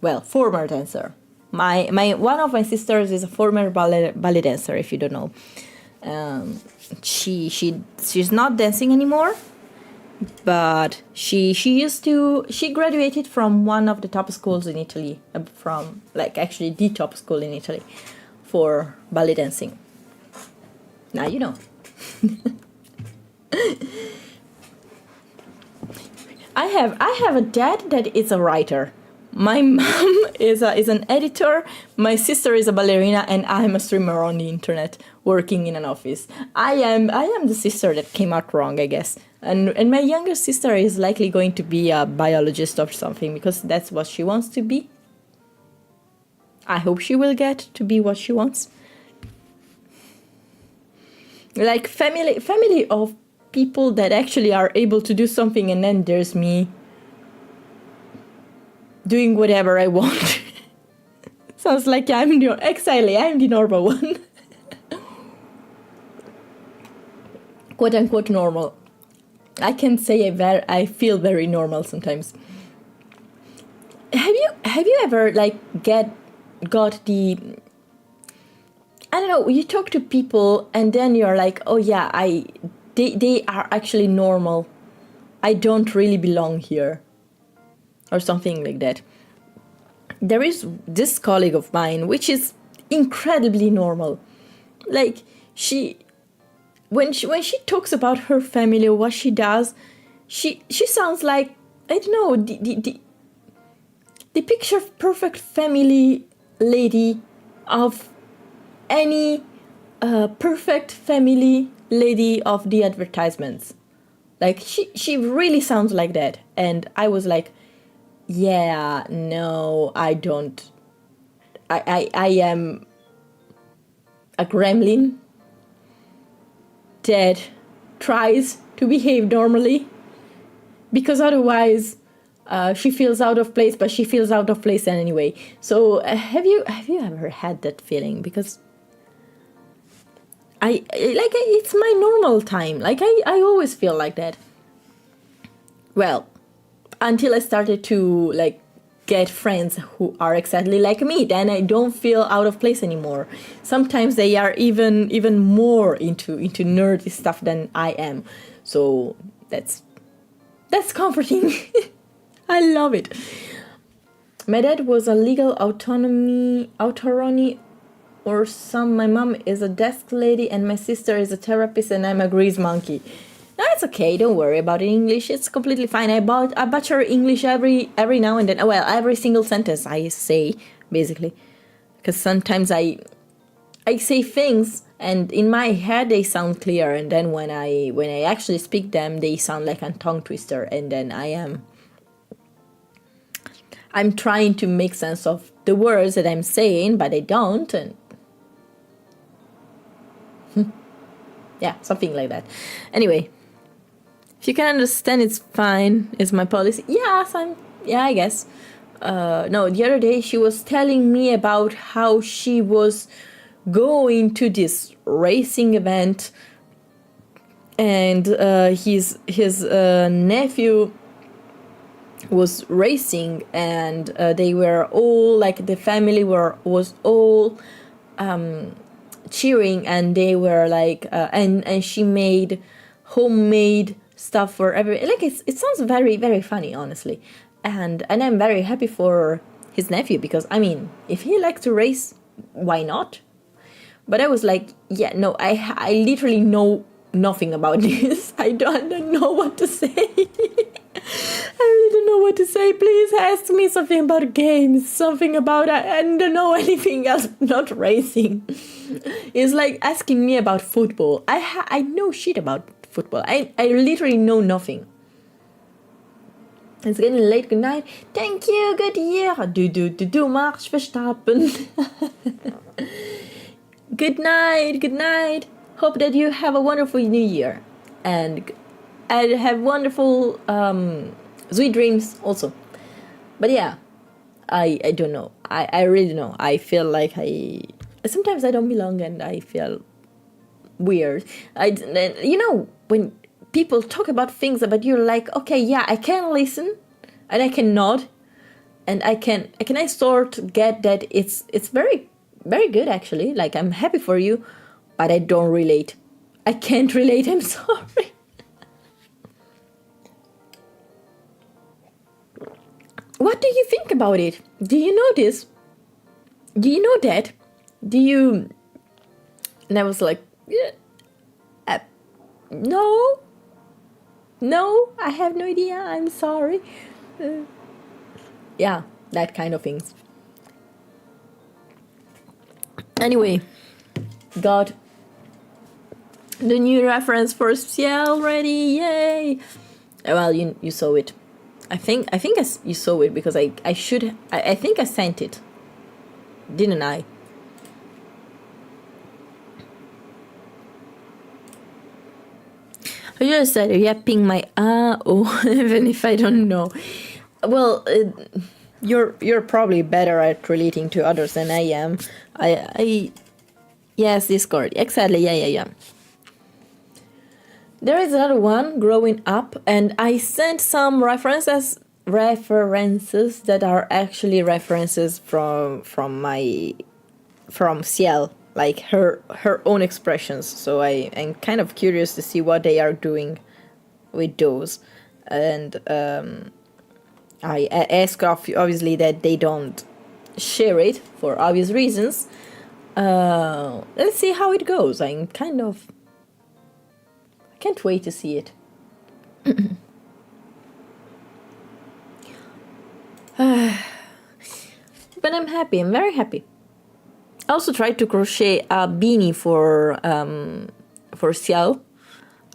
Well, former dancer. My one of my sisters is a former ballet dancer, if you don't know. She's not dancing anymore, but she graduated from one of the top schools in Italy, from like actually the top school in Italy for ballet dancing. Now you know. I have a dad that is a writer. My mom is an editor. My sister is a ballerina, and I'm a streamer on the internet working in an office. I am the sister that came out wrong, I guess. And my younger sister is likely going to be a biologist or something, because that's what she wants to be. I hope she will get to be what she wants. Like family of people that actually are able to do something, and then there's me doing whatever I want. Sounds like I'm the normal one. Quote unquote normal. I can say I feel very normal sometimes. Have you ever like got the, I don't know, you talk to people and then you're like, oh yeah, they are actually normal. I don't really belong here. Or something like that. There is this colleague of mine, which is incredibly normal. Like, when she talks about her family or what she does, she sounds like, I don't know, the picture perfect family lady of any perfect family lady of the advertisements. Like, she really sounds like that. And I was like, Yeah, no, I don't. I am a gremlin that tries to behave normally, because otherwise she feels out of place, but she feels out of place anyway. So have you ever had that feeling? Because it's my normal time. Like I always feel like that. Well, until I started to like get friends who are exactly like me, then I don't feel out of place anymore. Sometimes they are even more into nerdy stuff than I am. So that's comforting. I love it. My dad was a legal authority or some. My mom is a desk lady and my sister is a therapist and I'm a grease monkey. No, it's okay. Don't worry about it. English. It's completely fine. I butcher English every now and then. Well, every single sentence I say, basically, because sometimes I say things and in my head they sound clear, and then when I actually speak them, they sound like a tongue twister, and then I'm trying to make sense of the words that I'm saying, but I don't, and yeah, something like that. Anyway, if you can understand, it's fine. It's my policy. Yes, I guess. No, the other day she was telling me about how she was going to this racing event, and his nephew was racing, and they were all like, the family was all cheering, and they were like and she made homemade stuff for every, like, it sounds very, very funny, honestly, and I'm very happy for his nephew, because I mean, if he likes to race, why not? But I was like, yeah, no, I literally know nothing about this. I don't know what to say. I really don't know what to say. Please ask me something about games, something about, I don't know anything else, not racing. It's like asking me about football. I know shit about football. I literally know nothing. It's getting late. Good night. Thank you. Good year. Du Max Verstappen. Good night. Good night. Hope that you have a wonderful new year, and I have wonderful sweet dreams also. But yeah, I don't know. I really know. I feel like sometimes I don't belong, and I feel weird. When people talk about things, but you're like, okay, yeah, I can listen, and I can nod, and I sort get that it's very, very good, actually. Like, I'm happy for you, but I don't relate. I can't relate. I'm sorry. What do you think about it? Do you know this? Do you know that? Do you... And I was like, yeah, no, I have no idea. I'm sorry. Yeah, that kind of things. Anyway, got the new reference for Ciel ready. Yay! Well, you saw it. I think you saw it, because I think I sent it, didn't I? I just said yapping my even if I don't know. Well, you're probably better at relating to others than I am. I yes, Discord, exactly. Yeah. There is another one, growing up, and I sent some references that are actually references from Ciel, like her own expressions. So I'm kind of curious to see what they are doing with those, and I ask obviously that they don't share it for obvious reasons. Let's see how it goes. I can't wait to see it. But I'm happy. I'm very happy. I also tried to crochet a beanie for Ciel.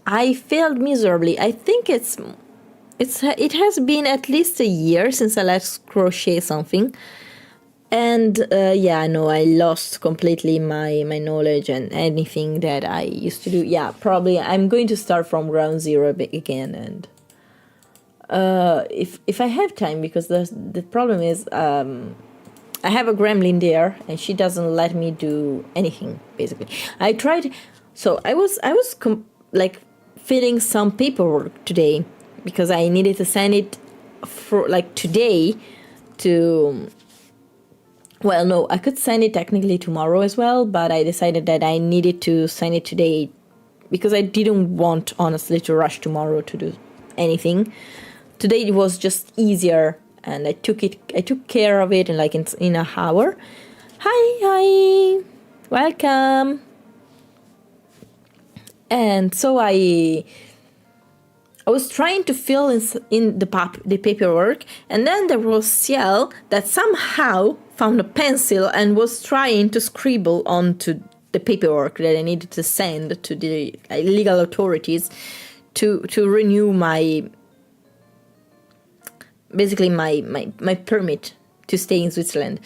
I failed miserably. I think it's it has been at least a year since I last crochet something. And yeah, no, I lost completely my knowledge and anything that I used to do. Yeah, probably I'm going to start from ground zero again. And if I have time, because the problem is I have a gremlin there, and she doesn't let me do anything. Basically, I tried. So I was like filling some paperwork today because I needed to send it for like today to. Well, no, I could send it technically tomorrow as well, but I decided that I needed to send it today because I didn't want, honestly, to rush tomorrow to do anything. Today it was just easier, and I took care of it in an hour. Hi, welcome. And so I was trying to fill in the paperwork, and then there was Ciel that somehow found a pencil and was trying to scribble onto the paperwork that I needed to send to the legal authorities to renew my permit to stay in Switzerland,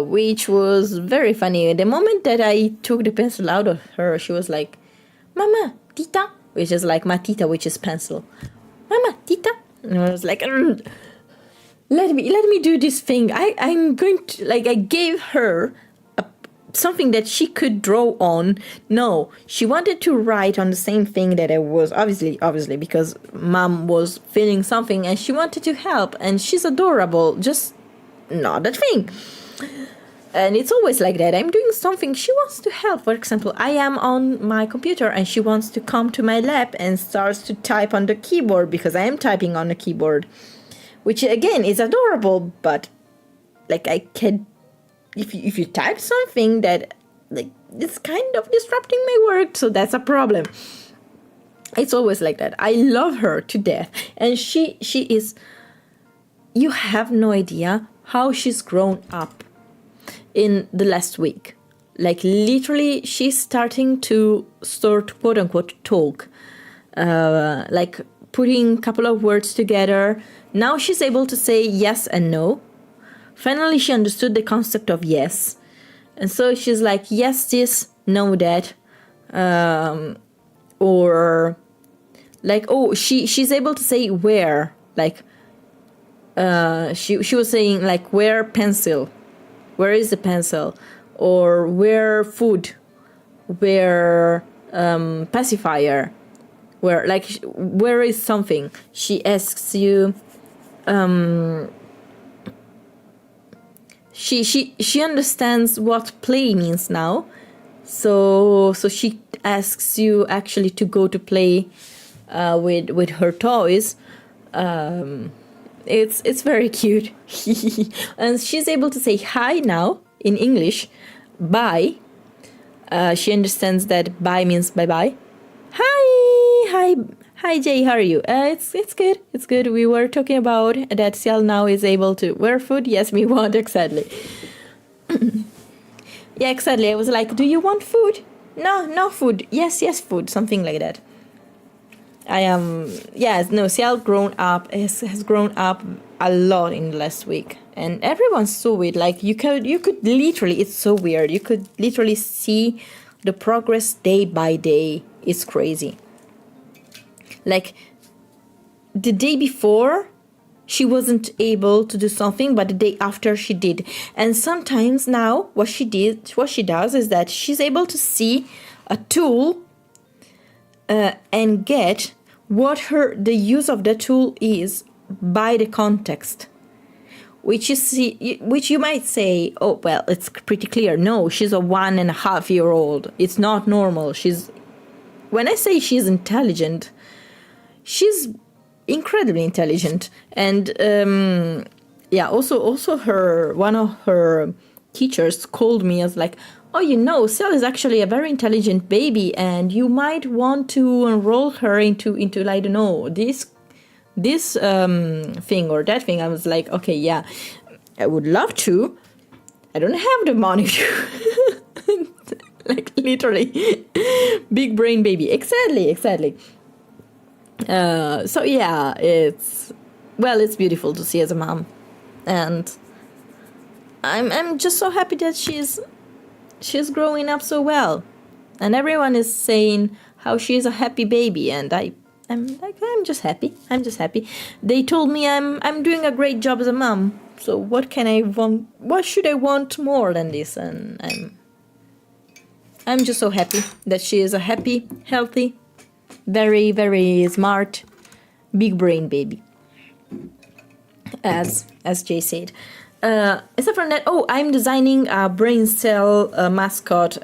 which was very funny. The moment that I took the pencil out of her, she was like, "Mama, tita," which is like matita, which is pencil. "Mama, tita," and I was like, let me do this thing. I'm going to, like, I gave her something that she could draw on. No, she wanted to write on the same thing that I was, obviously, because mom was feeling something and she wanted to help, and she's adorable, just not that thing. And it's always like that. I'm doing something, she wants to help. For example, I am on my computer and she wants to come to my lap and starts to type on the keyboard because I am typing on the keyboard, which again is adorable, but like I can, if you type something that like it's kind of disrupting my work, so that's a problem. It's always like that. I love her to death, and she is, you have no idea how she's grown up in the last week. Like literally she's starting to start quote unquote talk, like putting a couple of words together. Now she's able to say yes and no. Finally she understood the concept of yes, and so she's like, yes this, no that, or like, oh, she's able to say where, like she was saying like where pencil, where is the pencil, or where food, where pacifier, where, like, where is something. She asks you, she understands what play means now, so she asks you actually to go to play with her toys. It's very cute. And she's able to say hi now in English. Bye. She understands that bye means bye-bye. Hi Jay, how are you? It's good. It's good. We were talking about that Ciel now is able to wear food. Yes, we want, exactly. Yeah, exactly. I was like, do you want food? No food. Yes, food. Something like that. Ciel has grown up a lot in the last week, and everyone saw it. Like you could literally, it's so weird. You could literally see the progress day by day. It's crazy. Like the day before, she wasn't able to do something, but the day after she did. And sometimes now, what she does is that she's able to see a tool and get what the use of the tool is by the context, which you might say, oh well, it's pretty clear. No, she's a 1.5-year-old. It's not normal. When I say she's intelligent, she's incredibly intelligent. And also one of her teachers called me as like, oh, Ciel is actually a very intelligent baby, and you might want to enroll her into I don't know, this thing or that thing. I was like, okay, yeah, I would love to. I don't have the money to. Like literally, big brain baby. Exactly. So yeah, it's beautiful to see as a mom, and I'm just so happy that she's growing up so well, and everyone is saying how she's a happy baby, and I'm just happy. I'm just happy. They told me I'm doing a great job as a mom. So what can I want? What should I want more than this? And I'm just so happy that she is a happy, healthy, very, very smart, big brain baby. As Jay said. Except from that, I'm designing a brain cell mascot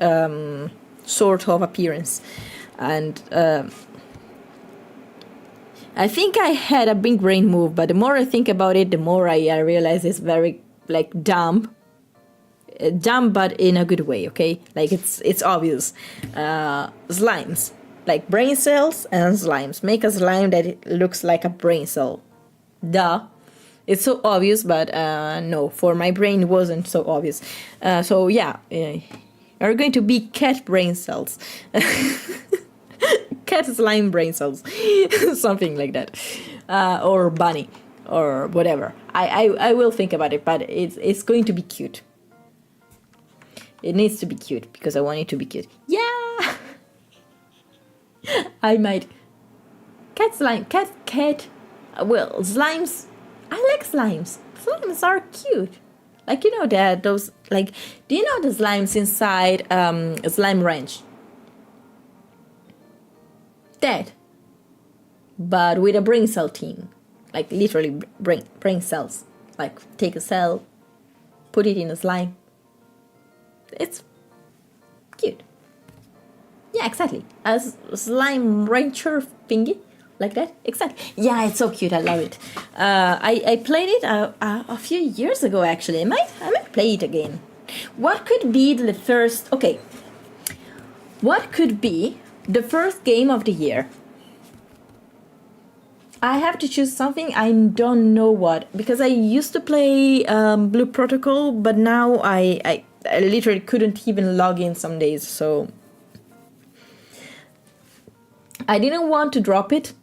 sort of appearance, and I think I had a big brain move, but the more I think about it, the more I realize it's very dumb, but in a good way. Okay, it's obvious. Slimes, like brain cells and slimes, make a slime that it looks like a brain cell. Duh. It's so obvious, but no, for my brain it wasn't so obvious. So yeah, are going to be cat brain cells. Cat slime brain cells. Something like that. Or bunny, or whatever. I will think about it, but it's going to be cute. It needs to be cute, because I want it to be cute. Yeah! I might... Cat slime, cat... Well, slimes... I like slimes. Slimes are cute. That those, do you know the slimes inside a slime ranch? That. But with a brain cell team. Literally brain cells. Take a cell, put it in a slime. It's cute. Yeah, exactly. A slime rancher thingy. Like that? Exactly. Yeah, it's so cute. I love it. I played it a few years ago, actually. I might play it again. What could be the first... Okay. What could be the first game of the year? I have to choose something. I don't know what. Because I used to play Blue Protocol, but now I literally couldn't even log in some days. So I didn't want to drop it.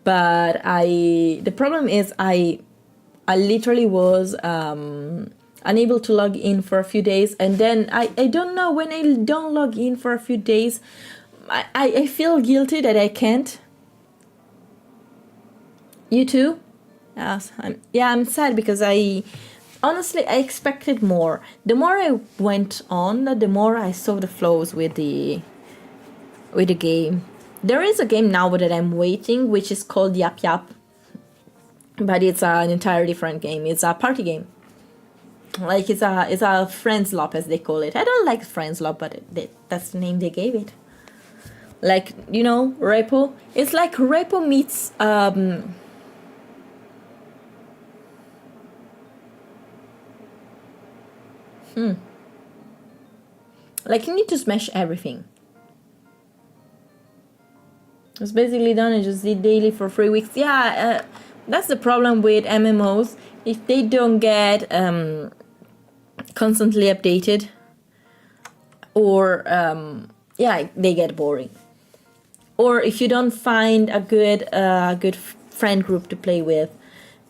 But the problem is I literally was unable to log in for a few days, and then I don't know, when I don't log in for a few days, I feel guilty that I can't. You too? Yes. I'm sad, because honestly I expected more. The more I went on, the more I saw the flaws with the game. There is a game now that I'm waiting, which is called Yap Yap. But it's an entirely different game. It's a party game. It's a Friends Lop, as they call it. I don't like Friends Lop, but that's the name they gave it. Repo. It's like Repo meets... you need to smash everything. It's basically done. I just did daily for 3 weeks. Yeah, that's the problem with MMOs. If they don't get constantly updated, or they get boring. Or if you don't find a good friend group to play with.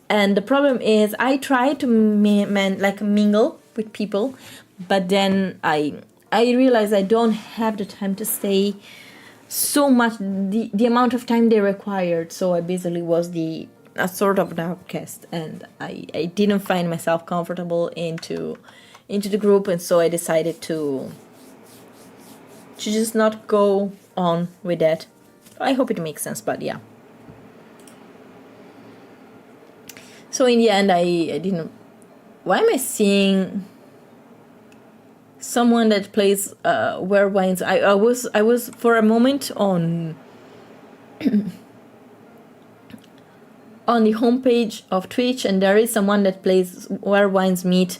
And the problem is, I try to mingle with people, but then I realize I don't have the time to stay so much, the amount of time they required. So I basically was a sort of an outcast, and I didn't find myself comfortable into the group, and so I decided to just not go on with that. I hope it makes sense, but yeah. So in the end, I didn't... Why am I seeing someone that plays Where Wines? I was for a moment on on the homepage of Twitch, and there is someone that plays Where Wines Meet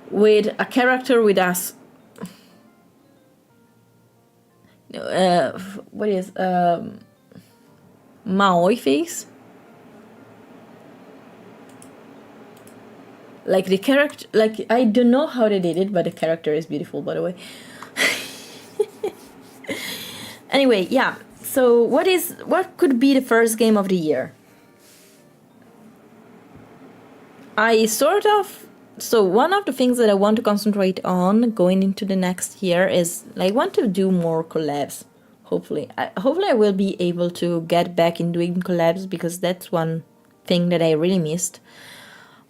with a character with us. What is Maoi face? The character, I don't know how they did it, but the character is beautiful, by the way. Anyway, yeah. So what could be the first game of the year? So one of the things that I want to concentrate on going into the next year is I want to do more collabs. Hopefully I will be able to get back in doing collabs, because that's one thing that I really missed.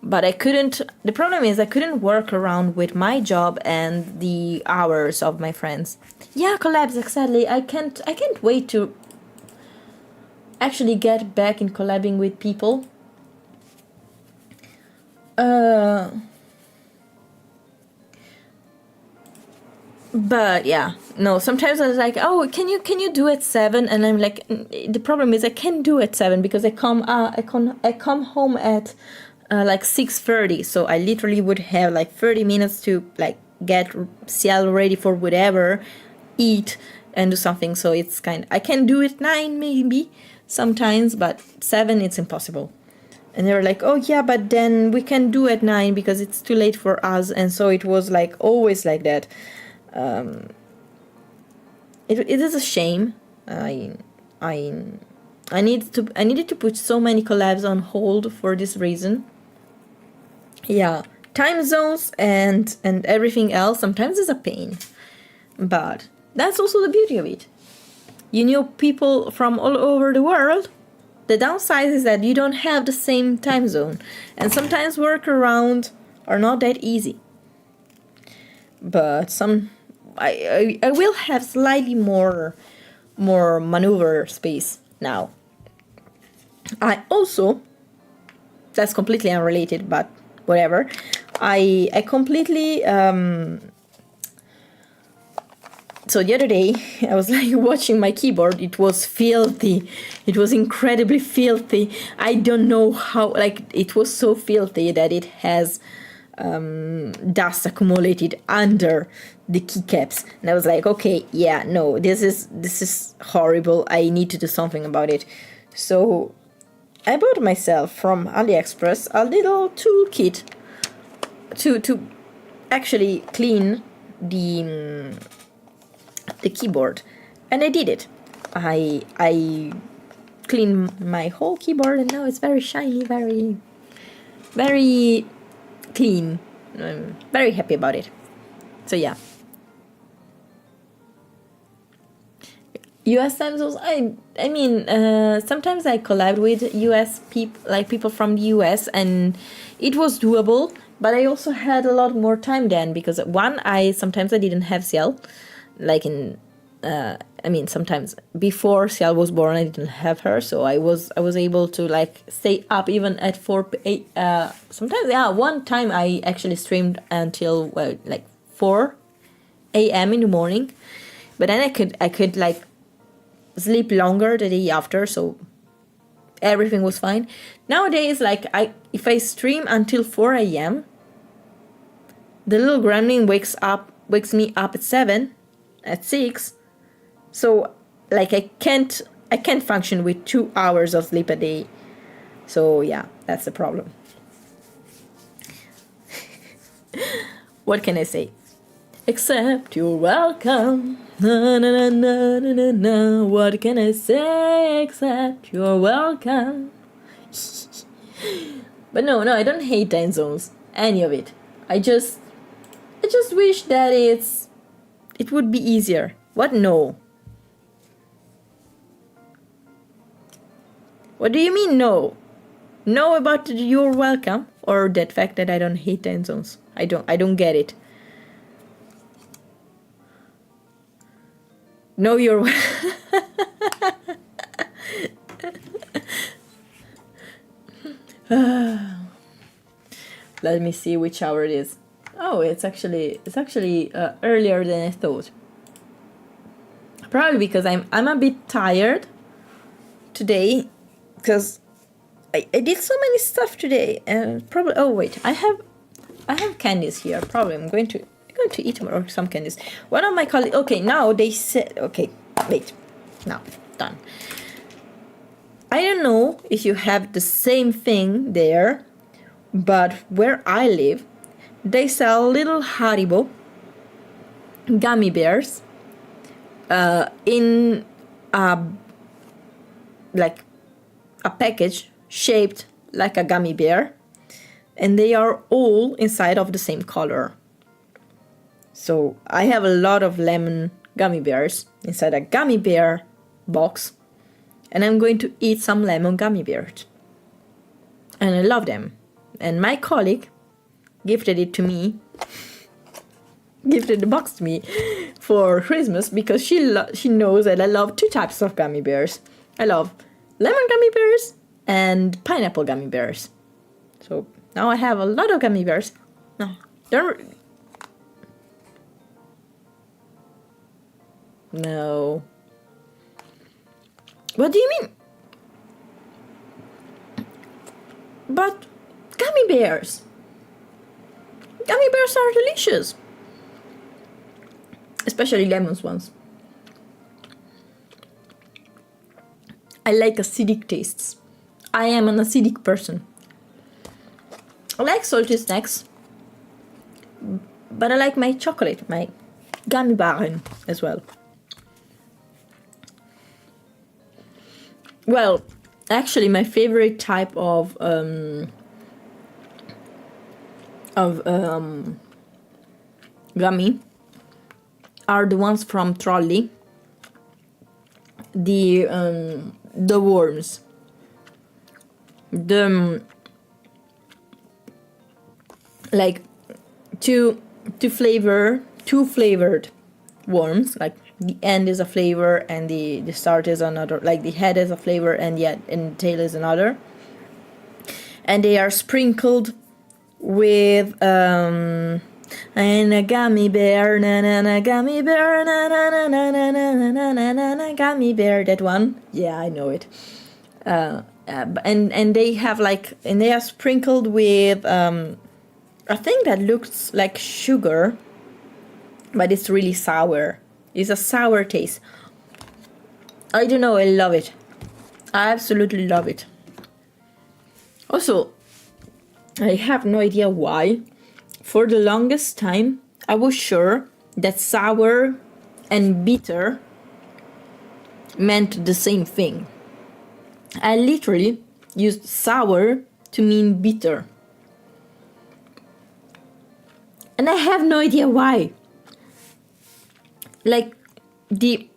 But the problem is I couldn't work around with my job and the hours of my friends. Yeah, collabs, exactly. I can't wait to actually get back in collabing with people. But yeah, no, sometimes I was like, oh, can you do at 7? And I'm like, the problem is I can't do at 7 because I come home at like 6:30, so I literally would have like 30 minutes to like get Ciel ready for whatever, eat and do something. So it's I can do it 9 maybe sometimes, but 7 it's impossible. And they were like, oh yeah, but then we can do at 9 because it's too late for us. And so it was like always like that. It is a shame. I needed to put so many collabs on hold for this reason. Yeah, time zones and everything else sometimes is a pain, but that's also the beauty of it. You know people from all over the world. The downside is that you don't have the same time zone, and sometimes workaround are not that easy. But I will have slightly more maneuver space now. I also, that's completely unrelated, but whatever. I completely so the other day I was like watching my keyboard. It was filthy. It was incredibly filthy. I don't know how, like, it was so filthy that it has dust accumulated under the keycaps. And I was like, okay, yeah, no, this is horrible. I need to do something about it. So I bought myself from AliExpress a little toolkit to actually clean the keyboard, and I did it. I cleaned my whole keyboard, and now it's very shiny, very, very clean. I'm very happy about it. So yeah. US time zones. I mean, sometimes I collab with US people, like people from the US, and it was doable. But I also had a lot more time then, because sometimes I didn't have Ciel, like sometimes before Ciel was born I didn't have her, so I was able to like stay up even at 8. Sometimes, yeah, one time I actually streamed until 4 a.m. in the morning, but then I could like sleep longer the day after, so everything was fine. Nowadays, like, if I stream until 4 a.m., the little gremlin wakes me up at 7, at 6. So like I can't function with 2 hours of sleep a day. So yeah, that's the problem. What can I say? Except you're welcome. Na, na, na, na, na, na, na. What can I say except you're welcome? But no, I don't hate time zones. Any of it. I just wish that it would be easier. What? No. What do you mean no? No about you're welcome, or that fact that I don't hate time zones? I don't get it. No, you're Let me see which hour it is. Oh, it's actually earlier than I thought. Probably because I'm a bit tired today, because I did so many stuff today, and probably, oh wait, I have candies here. Probably I'm going to eat them, or some candies. One of my colleagues, okay, now they said, okay, wait, now done. I don't know if you have the same thing there, but where I live, they sell little Haribo gummy bears in a like a package shaped like a gummy bear, and they are all inside of the same color. So I have a lot of lemon gummy bears inside a gummy bear box, and I'm going to eat some lemon gummy bears. And I love them. And my colleague gifted it to me, gifted the box to me for Christmas, because she knows that I love two types of gummy bears. I love lemon gummy bears and pineapple gummy bears. So now I have a lot of gummy bears. No, they're... No. What do you mean? But gummy bears. Gummy bears are delicious. Especially lemons ones. I like acidic tastes. I am an acidic person. I like salty snacks, but I like my chocolate, my gummy bear as well. Well, actually, my favorite type of gummy are the ones from Trolley. The worms. Like two flavored worms. Like the end is a flavor and the start is another. Like the head is a flavor and the tail is another. And they are sprinkled with and a gummy bear, na na na gummy bear, na na na na na na na na na na gummy bear. That one, yeah, I know it. And they have and they are sprinkled with a thing that looks like sugar, but it's really sour. It's a sour taste. I don't know. I love it. I absolutely love it. Also, I have no idea why. For the longest time, I was sure that sour and bitter meant the same thing. I literally used sour to mean bitter. And I have no idea why. Like, the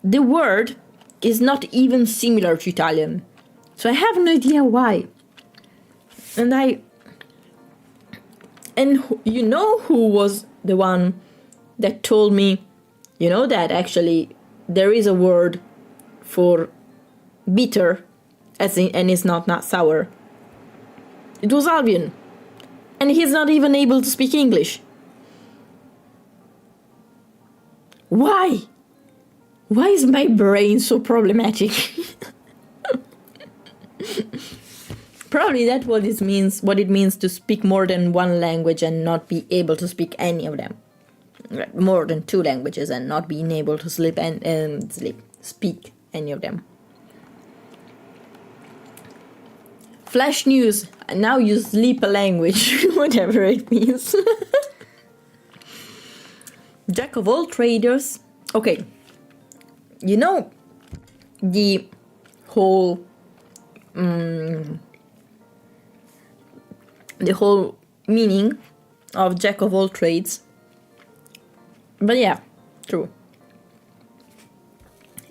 word is not even similar to Italian. So I have no idea why. And you know who was the one that told me, you know, that actually there is a word for bitter, and it's not sour. It was Albion. And he's not even able to speak English. Why? Why is my brain so problematic? Probably that's what it means to speak more than one language and not be able to speak any of them. More than two languages and not being able to speak any of them. Flash news. Now you sleep a language, whatever it means. Jack of all traders. Okay. You know the whole meaning of Jack of all trades. But yeah, true.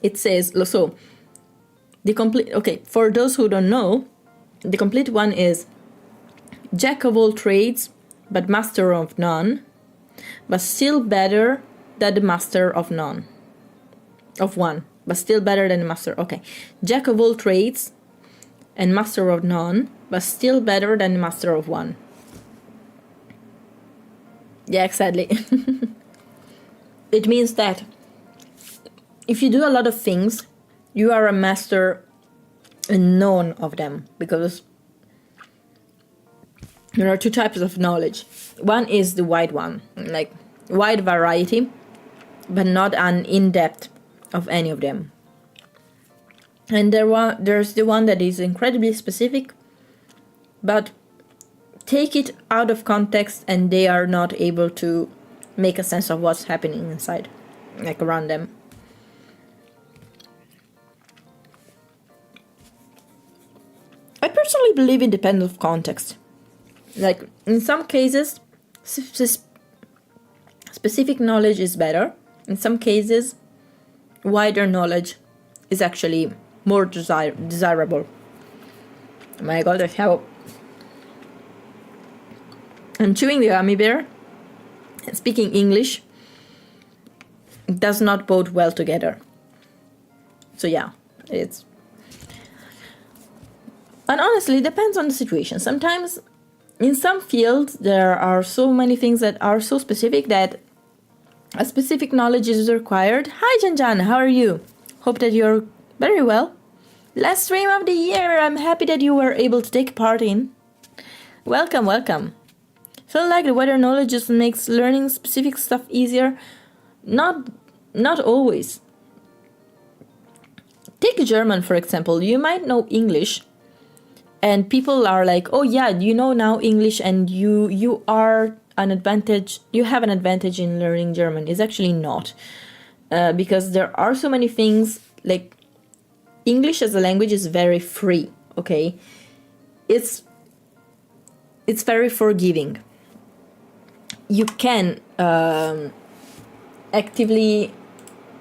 It says, so the complete, okay, for those who don't know, the complete one is Jack of all trades, but master of none, but still better than the master of none. Of one, but still better than the master. Okay. Jack of all trades and master of none, but still better than the master of one. Yeah, exactly. It means that if you do a lot of things, you are a master in none of them, because there are two types of knowledge. One is the wide one, like wide variety, but not an in-depth of any of them. And there's the one that is incredibly specific, but take it out of context and they are not able to make a sense of what's happening inside, like around them. believe it depends on context. Like, in some cases, specific knowledge is better. In some cases, wider knowledge is actually more desirable. Oh my god, I'm chewing the gummy bear, and speaking English does not bode well together. So yeah, and honestly, it depends on the situation. Sometimes in some fields there are so many things that are so specific that a specific knowledge is required. Hi Janjan, how are you? Hope that you're very well. Last stream of the year, I'm happy that you were able to take part in. Welcome. Feel like the wider knowledge just makes learning specific stuff easier? Not always. Take German, for example. You might know English, and people are like, oh yeah, you know now English, and you have an advantage in learning German. It's actually not. Because there are so many things, like English as a language is very free, okay? It's very forgiving. You can actively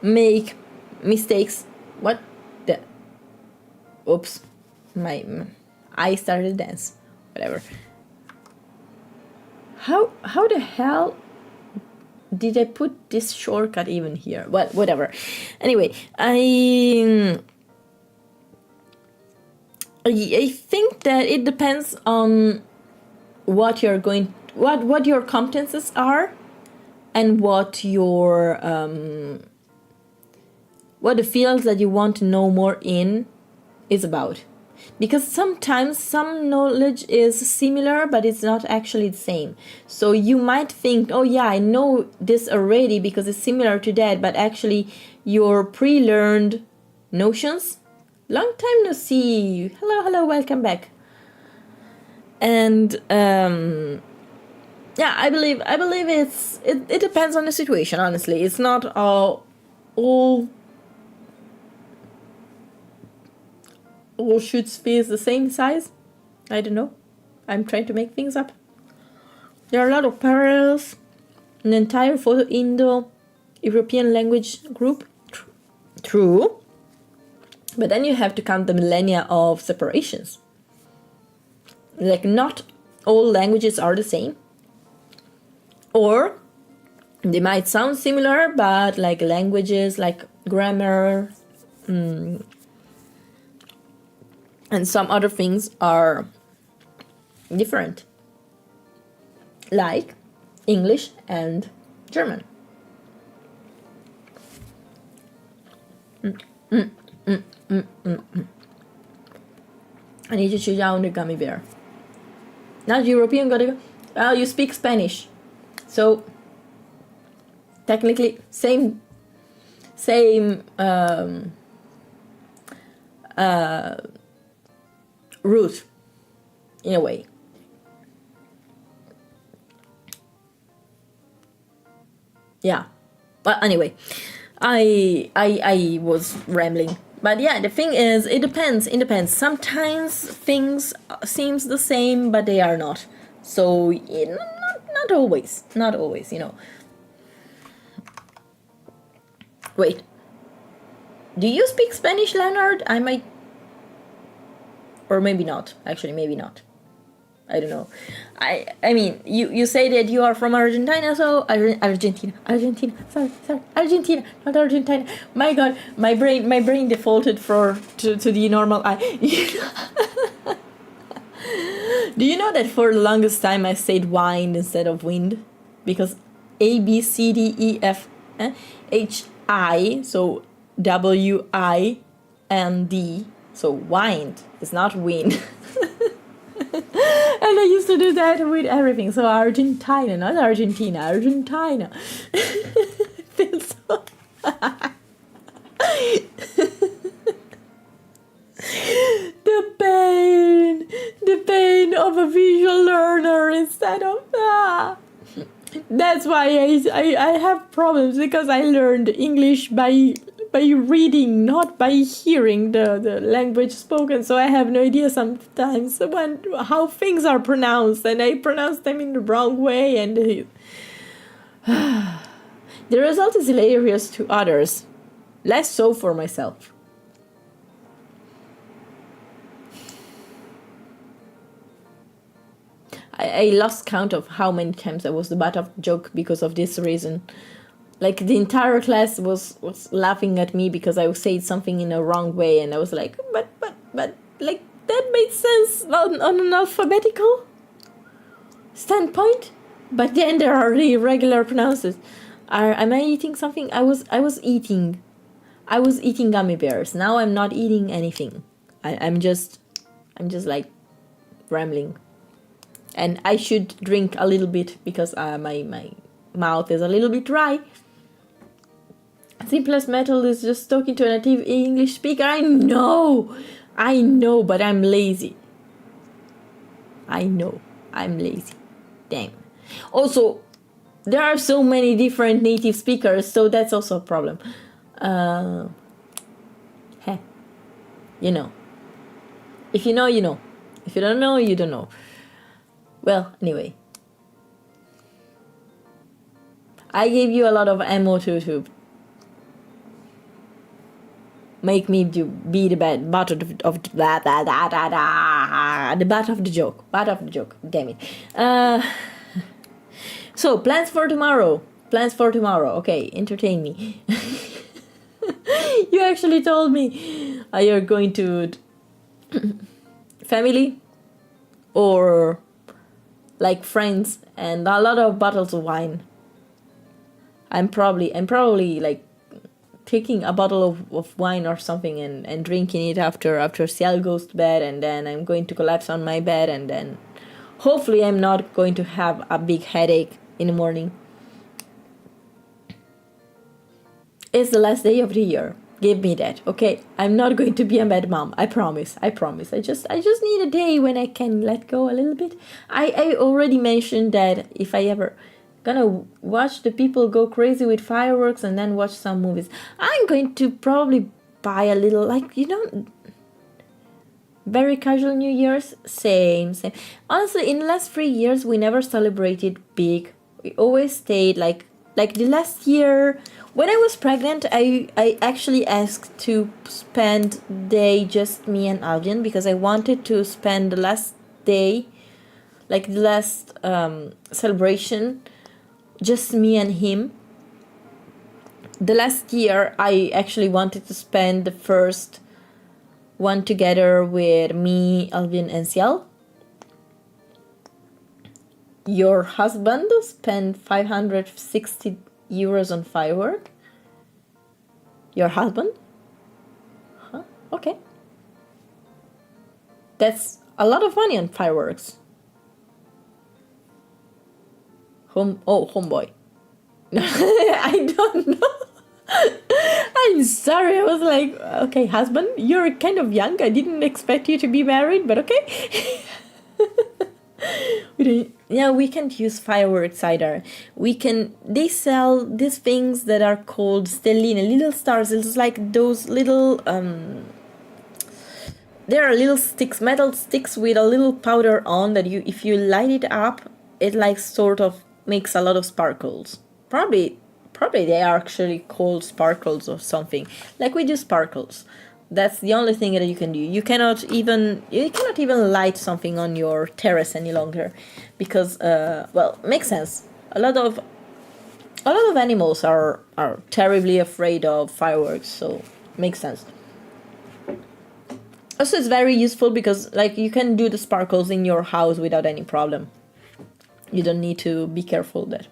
make mistakes. What the? Oops. I started to dance. Whatever. How the hell did I put this shortcut even here? Well, whatever. Anyway, I think that it depends on what your competences are, and what the fields that you want to know more in is about. Because sometimes some knowledge is similar, but it's not actually the same. So you might think, oh yeah, I know this already because it's similar to that, but actually your pre-learned notions. Long time no see. Hello, welcome back. And yeah, I believe it depends on the situation. Honestly, it's not all shoots face the same size. I don't know. I'm trying to make things up. There are a lot of parallels. An entire Indo-European language group. True. But then you have to count the millennia of separations. Like, not all languages are the same. Or they might sound similar, but like languages, like grammar, and some other things are different. Like English and German. I need to chew down the gummy bear. Not European, gotta go. Well, you speak Spanish. So, technically, same root, in a way. Yeah. But anyway, I was rambling. But yeah, the thing is, it depends. Sometimes things seems the same, but they are not. So, not always, you know. Wait. Do you speak Spanish, Leonard? I might... Or maybe not. Actually, maybe not. I don't know. I mean, you say that you are from Argentina, so... Argentina. Sorry. Argentina, not Argentina. My god, my brain defaulted to the normal I. Do you know that for the longest time I said wind instead of wind? Because A, B, C, D, E, F, H, I, so W, I, and D. So wind is not wind. And I used to do that with everything. So Argentina, not Argentina, Argentina. Feels so... The pain of a visual learner instead of... That's why I have problems, because I learned English by reading, not by hearing the language spoken. So I have no idea sometimes how things are pronounced, and I pronounce them in the wrong way, and the result is hilarious to others, less so for myself. I lost count of how many times I was the butt of the joke because of this reason. Like, the entire class was laughing at me because I said something in a wrong way, and I was like, but, like, that made sense on an alphabetical standpoint. But then there are the irregular pronounces. Am I eating something? I was eating gummy bears. Now I'm not eating anything. I'm just like rambling. And I should drink a little bit because my mouth is a little bit dry. Simplest Metal is just talking to a native English speaker. I know, but I'm lazy. I'm lazy. Damn. Also, there are so many different native speakers, so that's also a problem. You know. If you know, you know. If you don't know, you don't know. Well, anyway. I gave you a lot of ammo to make me be the butt of the butt of the joke. Damn it. So, plans for tomorrow. Okay, entertain me. You actually told me you're going to family or like friends and a lot of bottles of wine. I'm probably like taking a bottle of wine or something and drinking it after Ciel goes to bed, and then I'm going to collapse on my bed, and then hopefully I'm not going to have a big headache in the morning. It's the last day of the year. Give me that, okay? I'm not going to be a bad mom. I promise. I just need a day when I can let go a little bit. I already mentioned that if I ever gonna watch the people go crazy with fireworks and then watch some movies, I'm going to probably buy a little, like, very casual New Year's. Same. Honestly, in the last 3 years, we never celebrated big. We always stayed like the last year. When I was pregnant, I actually asked to spend day just me and Alvin, because I wanted to spend the last day, like the last celebration, just me and him. The last year, I actually wanted to spend the first one together with me, Alvin, and Ciel. Your husband spent 560 euros on firework. Your husband? Huh? Okay. That's a lot of money on fireworks. Homeboy. I don't know. I'm sorry. I was like, okay, husband, you're kind of young. I didn't expect you to be married, but okay. We can't use fireworks either. They sell these things that are called stelline, little stars. It's like those little there are little sticks, metal sticks with a little powder on that if you light it up, it like sort of makes a lot of sparkles. Probably they are actually called sparkles or something. Like we do sparkles. That's the only thing that you can do. You cannot even light something on your terrace any longer, because makes sense. A lot of animals are terribly afraid of fireworks, so makes sense. Also, it's very useful because like you can do the sparkles in your house without any problem. You don't need to be careful of that.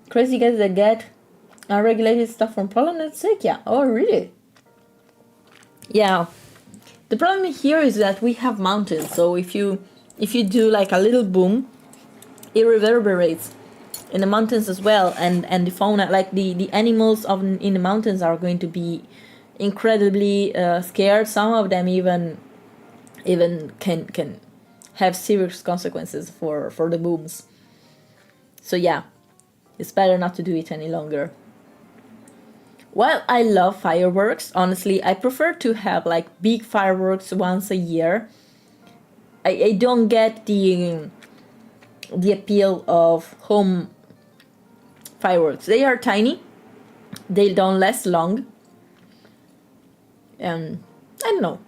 Crazy guys that get unregulated stuff from Poland and Czechia. Oh, really? Yeah. The problem here is that we have mountains, so if you do like a little boom, it reverberates in the mountains as well, and the fauna, like the animals in the mountains are going to be incredibly scared. Some of them even can have serious consequences for the booms. So yeah, it's better not to do it any longer. While I love fireworks, honestly, I prefer to have like big fireworks once a year. I don't get the appeal of home fireworks. They are tiny, they don't last long, and I don't know.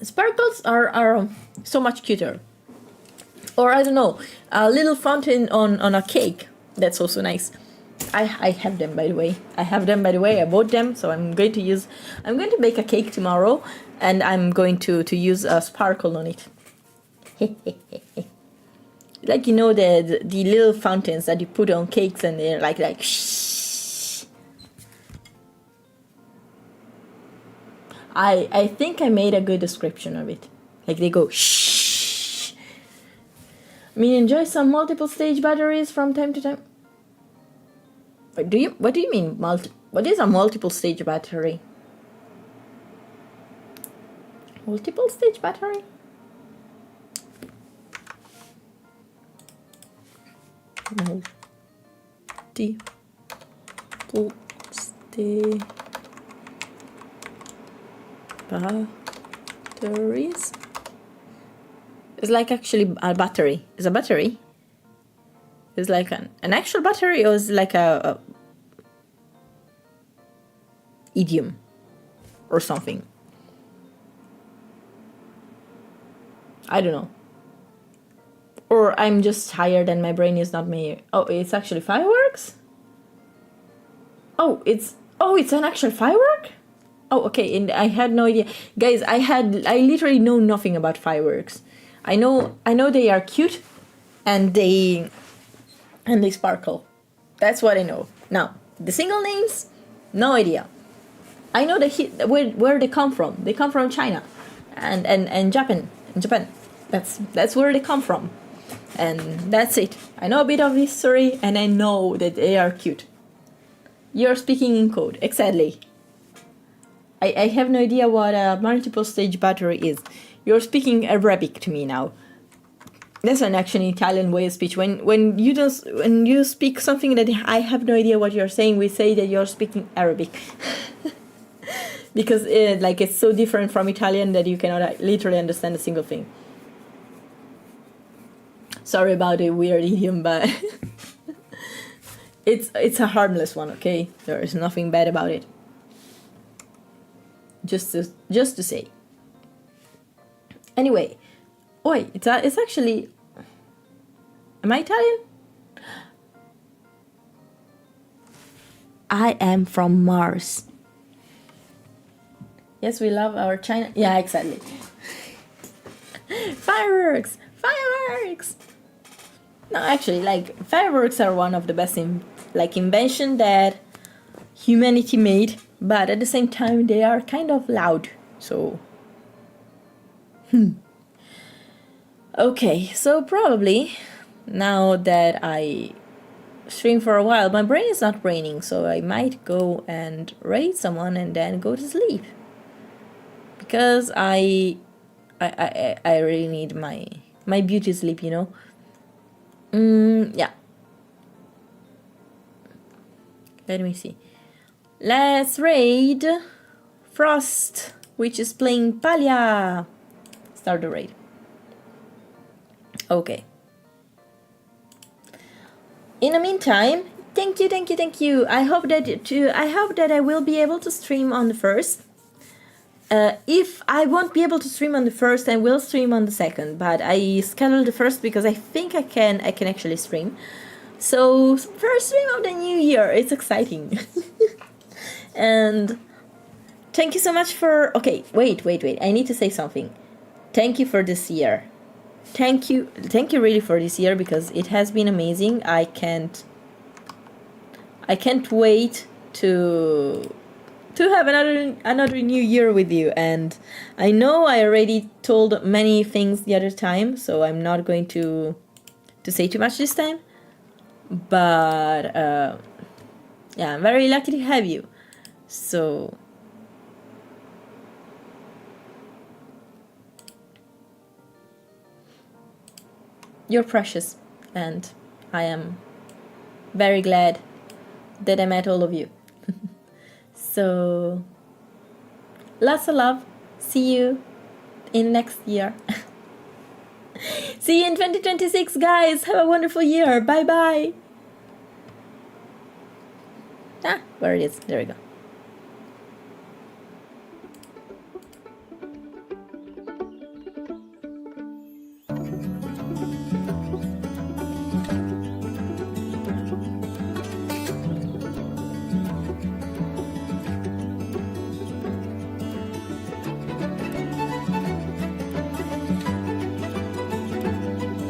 Sparkles are so much cuter. Or I don't know, a little fountain on a cake. That's also nice. I have them, by the way. I bought them, so I'm going to bake a cake tomorrow, and I'm going to use a sparkle on it. Like, you know, the little fountains that you put on cakes, and they're like shh. I think I made a good description of it. Like, they go shh. I mean, enjoy some multiple stage batteries from time to time. What do you mean what is a multiple stage battery? Multiple stage battery? Multiple stage batteries? It's like actually a battery. It's a battery? It's like an actual battery, or is it like a idiom or something? I don't know. Or I'm just tired and my brain is not made. Oh, it's actually fireworks? Oh, it's an actual firework? Oh, okay. And I had no idea. Guys, I literally know nothing about fireworks. I know they are cute and they sparkle. That's what I know. Now, the single names, no idea. I know where they come from. They come from China and Japan. That's where they come from. And that's it. I know a bit of history, and I know that they are cute. You're speaking in code. Exactly. I have no idea what a multiple stage battery is. You're speaking Arabic to me now. That's an actually Italian way of speech. When you speak something that I have no idea what you're saying, we say that you're speaking Arabic. Because it's so different from Italian that you cannot literally understand a single thing. Sorry about the weird idiom, but it's a harmless one, okay? There is nothing bad about it. Just to say. Anyway, it's actually. Am I Italian? I am from Mars. Yes, we love our China. Yeah, exactly. Fireworks! No, actually, fireworks are one of the best invention that humanity made, but at the same time they are kind of loud. So, Okay, so probably now that I stream for a while, my brain is not braining, so I might go and raid someone and then go to sleep. Because I really need my beauty sleep, you know. Yeah. Let me see. Let's raid Frost, which is playing Palia. Start the raid. Okay. In the meantime, thank you. I hope that I will be able to stream on the 1st. If I won't be able to stream on the 1st, I will stream on the 2nd, but I scheduled the 1st because I think I can actually stream. So, first stream of the new year, it's exciting. And thank you so much for... Okay, wait, I need to say something. Thank you for this year. Thank you really for this year, because it has been amazing. I can't wait to have another new year with you. And I know I already told many things the other time, so I'm not going to say too much this time. But yeah, I'm very lucky to have you. So you're precious, and I am very glad that I met all of you. So, lots of love. See you in next year. See you in 2026, guys. Have a wonderful year. Bye bye. Where it is. There we go.